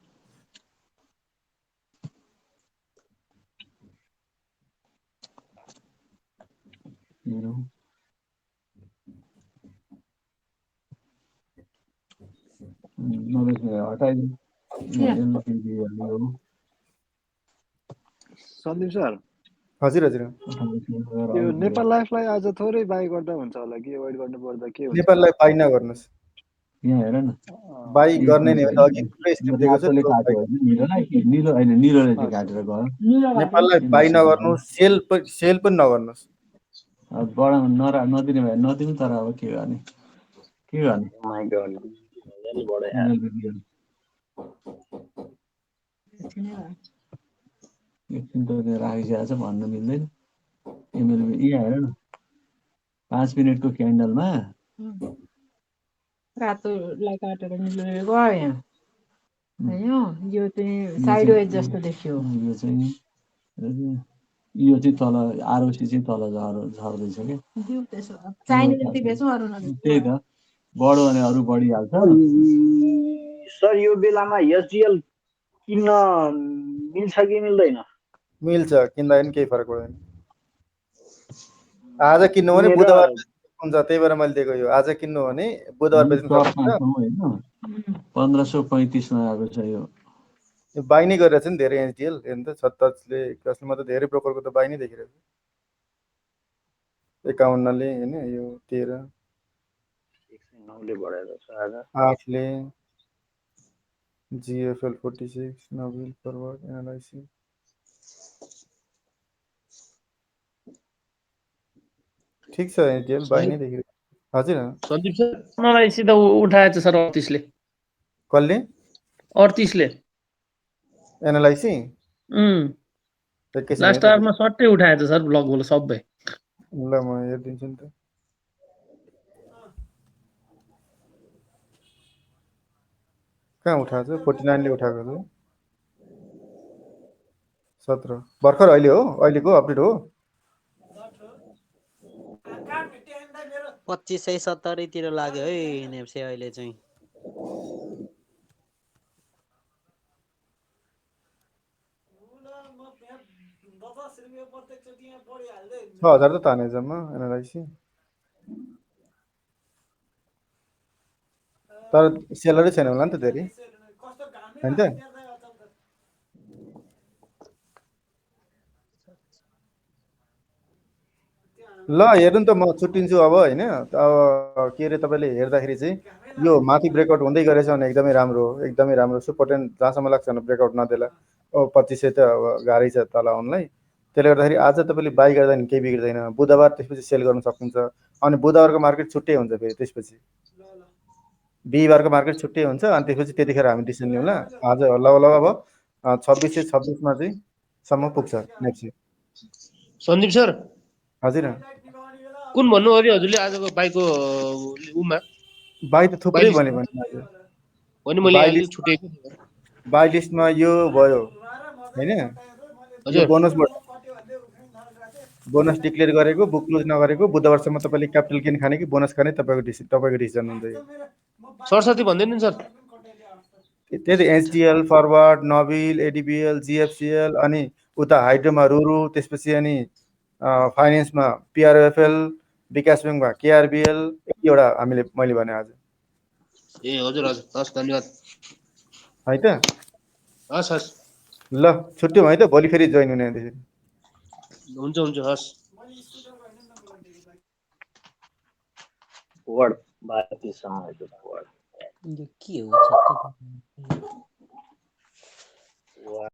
नबेच्ने हटाइदिउँ। सन्दीप सर हजुर हजुर, यो नेपाल लाइफलाई आज थोरै बाई गर्दा हुन्छ होला कि एभोइड गर्नु पर्दा के हुन्छ? नेपाललाई बाई नगर्नुहोस्, यहाँ हेर न, बाई गर्ने नि अघि पुरै स्क्रिप्ट दिएको छ। निलो होइन, निलोले चाहिँ काटेर गयो। नेपाललाई बाई नगर्नु, सेल पनि नगर्नुहोस्। अब बढाउन नदिने भए नदिउँ, तर अब के गर्ने के गर्ने। एकछिन त राखिसकेको छ, भन्नु मिल्दैन। एमएलबी यहाँ हेर न, 5 मिनटको क्यान्डलमा रातोलाई काटेर निलो गयो यहाँ यो चाहिँ साइडवेज जस्तो देखियो। यो चाहिँ तल आरओसी चाहिँ तल झर्दैछ क्या। चाहिने जति बेचौँ, अरू नबेचौँ। त्यही त, बढ्यो भने अरू बढिहाल्छ। सर यो बेलामा एसडिएल किन्न मिल्छ कि मिल्दैन? मिल्छ, किन्दा पनि केही फरक पर्दैन। आज किन्नु भने बुधबार हुन्छ, त्यही भएर मैले दिएको यो। आज किन्नु भने बुधबार बेच्नु सक्नुहुन्छ। 1535 मा आएको छ यो। बाई नै गरिरहेछ नि धेरै एसडिएल, हेर्नु त 27ले कसले, म त धेरै ब्रोकरको त बाई नै देखिरहेको छु। 51 ले हैन, यो 13 109 ले बढेको छ आज। 8 ले जिएफएल 46 नबिल फरवर्ड एनालाइसिस। ठीक छ, एसडिएल बाई नै देखिरहेको। हजुर सन्दीप सर, एनालाइसिस त उठाएछ सर 38 ले। कसले? 38 ले एनालाइसिस लास्ट आवरमा सट्टै उठाएछ सर, ब्लक बोल सबै। ल म हेरिदिन्छु नि त। कहाँ उठाएको छ? 49 ले उठाएको छ। 17 भर्खर अहिले हो, अहिलेको अपडेट हो। 2570 तिर लाग्यो है नेप्से अहिले चाहिँ। छ 6000 त ताने जम्मा एनालाइसिस, तर सेलरै छैन होला नि त धेरै, हैन त? ल हेर्नु त, म छुट्टिन्छु अब हैन। अब के अरे तपाईँले हेर्दाखेरि चाहिँ यो माथि ब्रेकआउट हुँदै गरेछ भने एकदमै राम्रो हो, एकदमै राम्रो। सुपर 10 जहाँसम्म लाग्छ भने ब्रेकआउट नदेला। 2500 त अब गाह्रै छ तल आउनलाई। त्यसले गर्दाखेरि आज तपाईँले बाई गर्दा नि केही बिग्रिँदैन। बुधबार त्यसपछि सेल गर्न सक्नुहुन्छ। अनि बुधबारको मार्केट छुट्टै हुन्छ फेरि, त्यसपछि बिहिबारको मार्केट छुट्टै हुन्छ। अनि त्यसपछि त्यतिखेर हामी डिसिजन लिउँला। आज लगभग अब 2626 मा चाहिँ सम्म पुग्छ नेप्से। सन्दीप सर हजुर, कुन भन्नु अरे हजुरले आजको बाइकको उमा? बाई त थुप्रै भने भने मैले अलि छुटेको। बाई लिस्टमा यो भयो हैन, यो बोनस डिक्लेयर गरेको, बुक क्लोज नगरेको, बुधबारसम्म तपाईँले क्यापिटल गेन खाने कि बोनस खाने तपाईँको डिसिजन हुन्छ यो। सरस्वती भन्दैन नि सर? त्यही त, एचडिएल फरवर्ड नबिल एडिबिएल जिएफसिएल, अनि उता हाइड्रोमा रुरु, त्यसपछि अनि फाइनेन्समा पिआरएफएल, विकास ब्याङ्कमा केआरबिएल, एउटा मैले भने आज। ए हजुर हजुर, हस् धन्यवाद है त। हस् हस्, ल छुट्यौँ है त, भोलि फेरि जोइन हुने त्यसरी। हुन्छ हुन्छ, हस्। वर्ड भारतीय समाजको वर्ड यो के हो? वा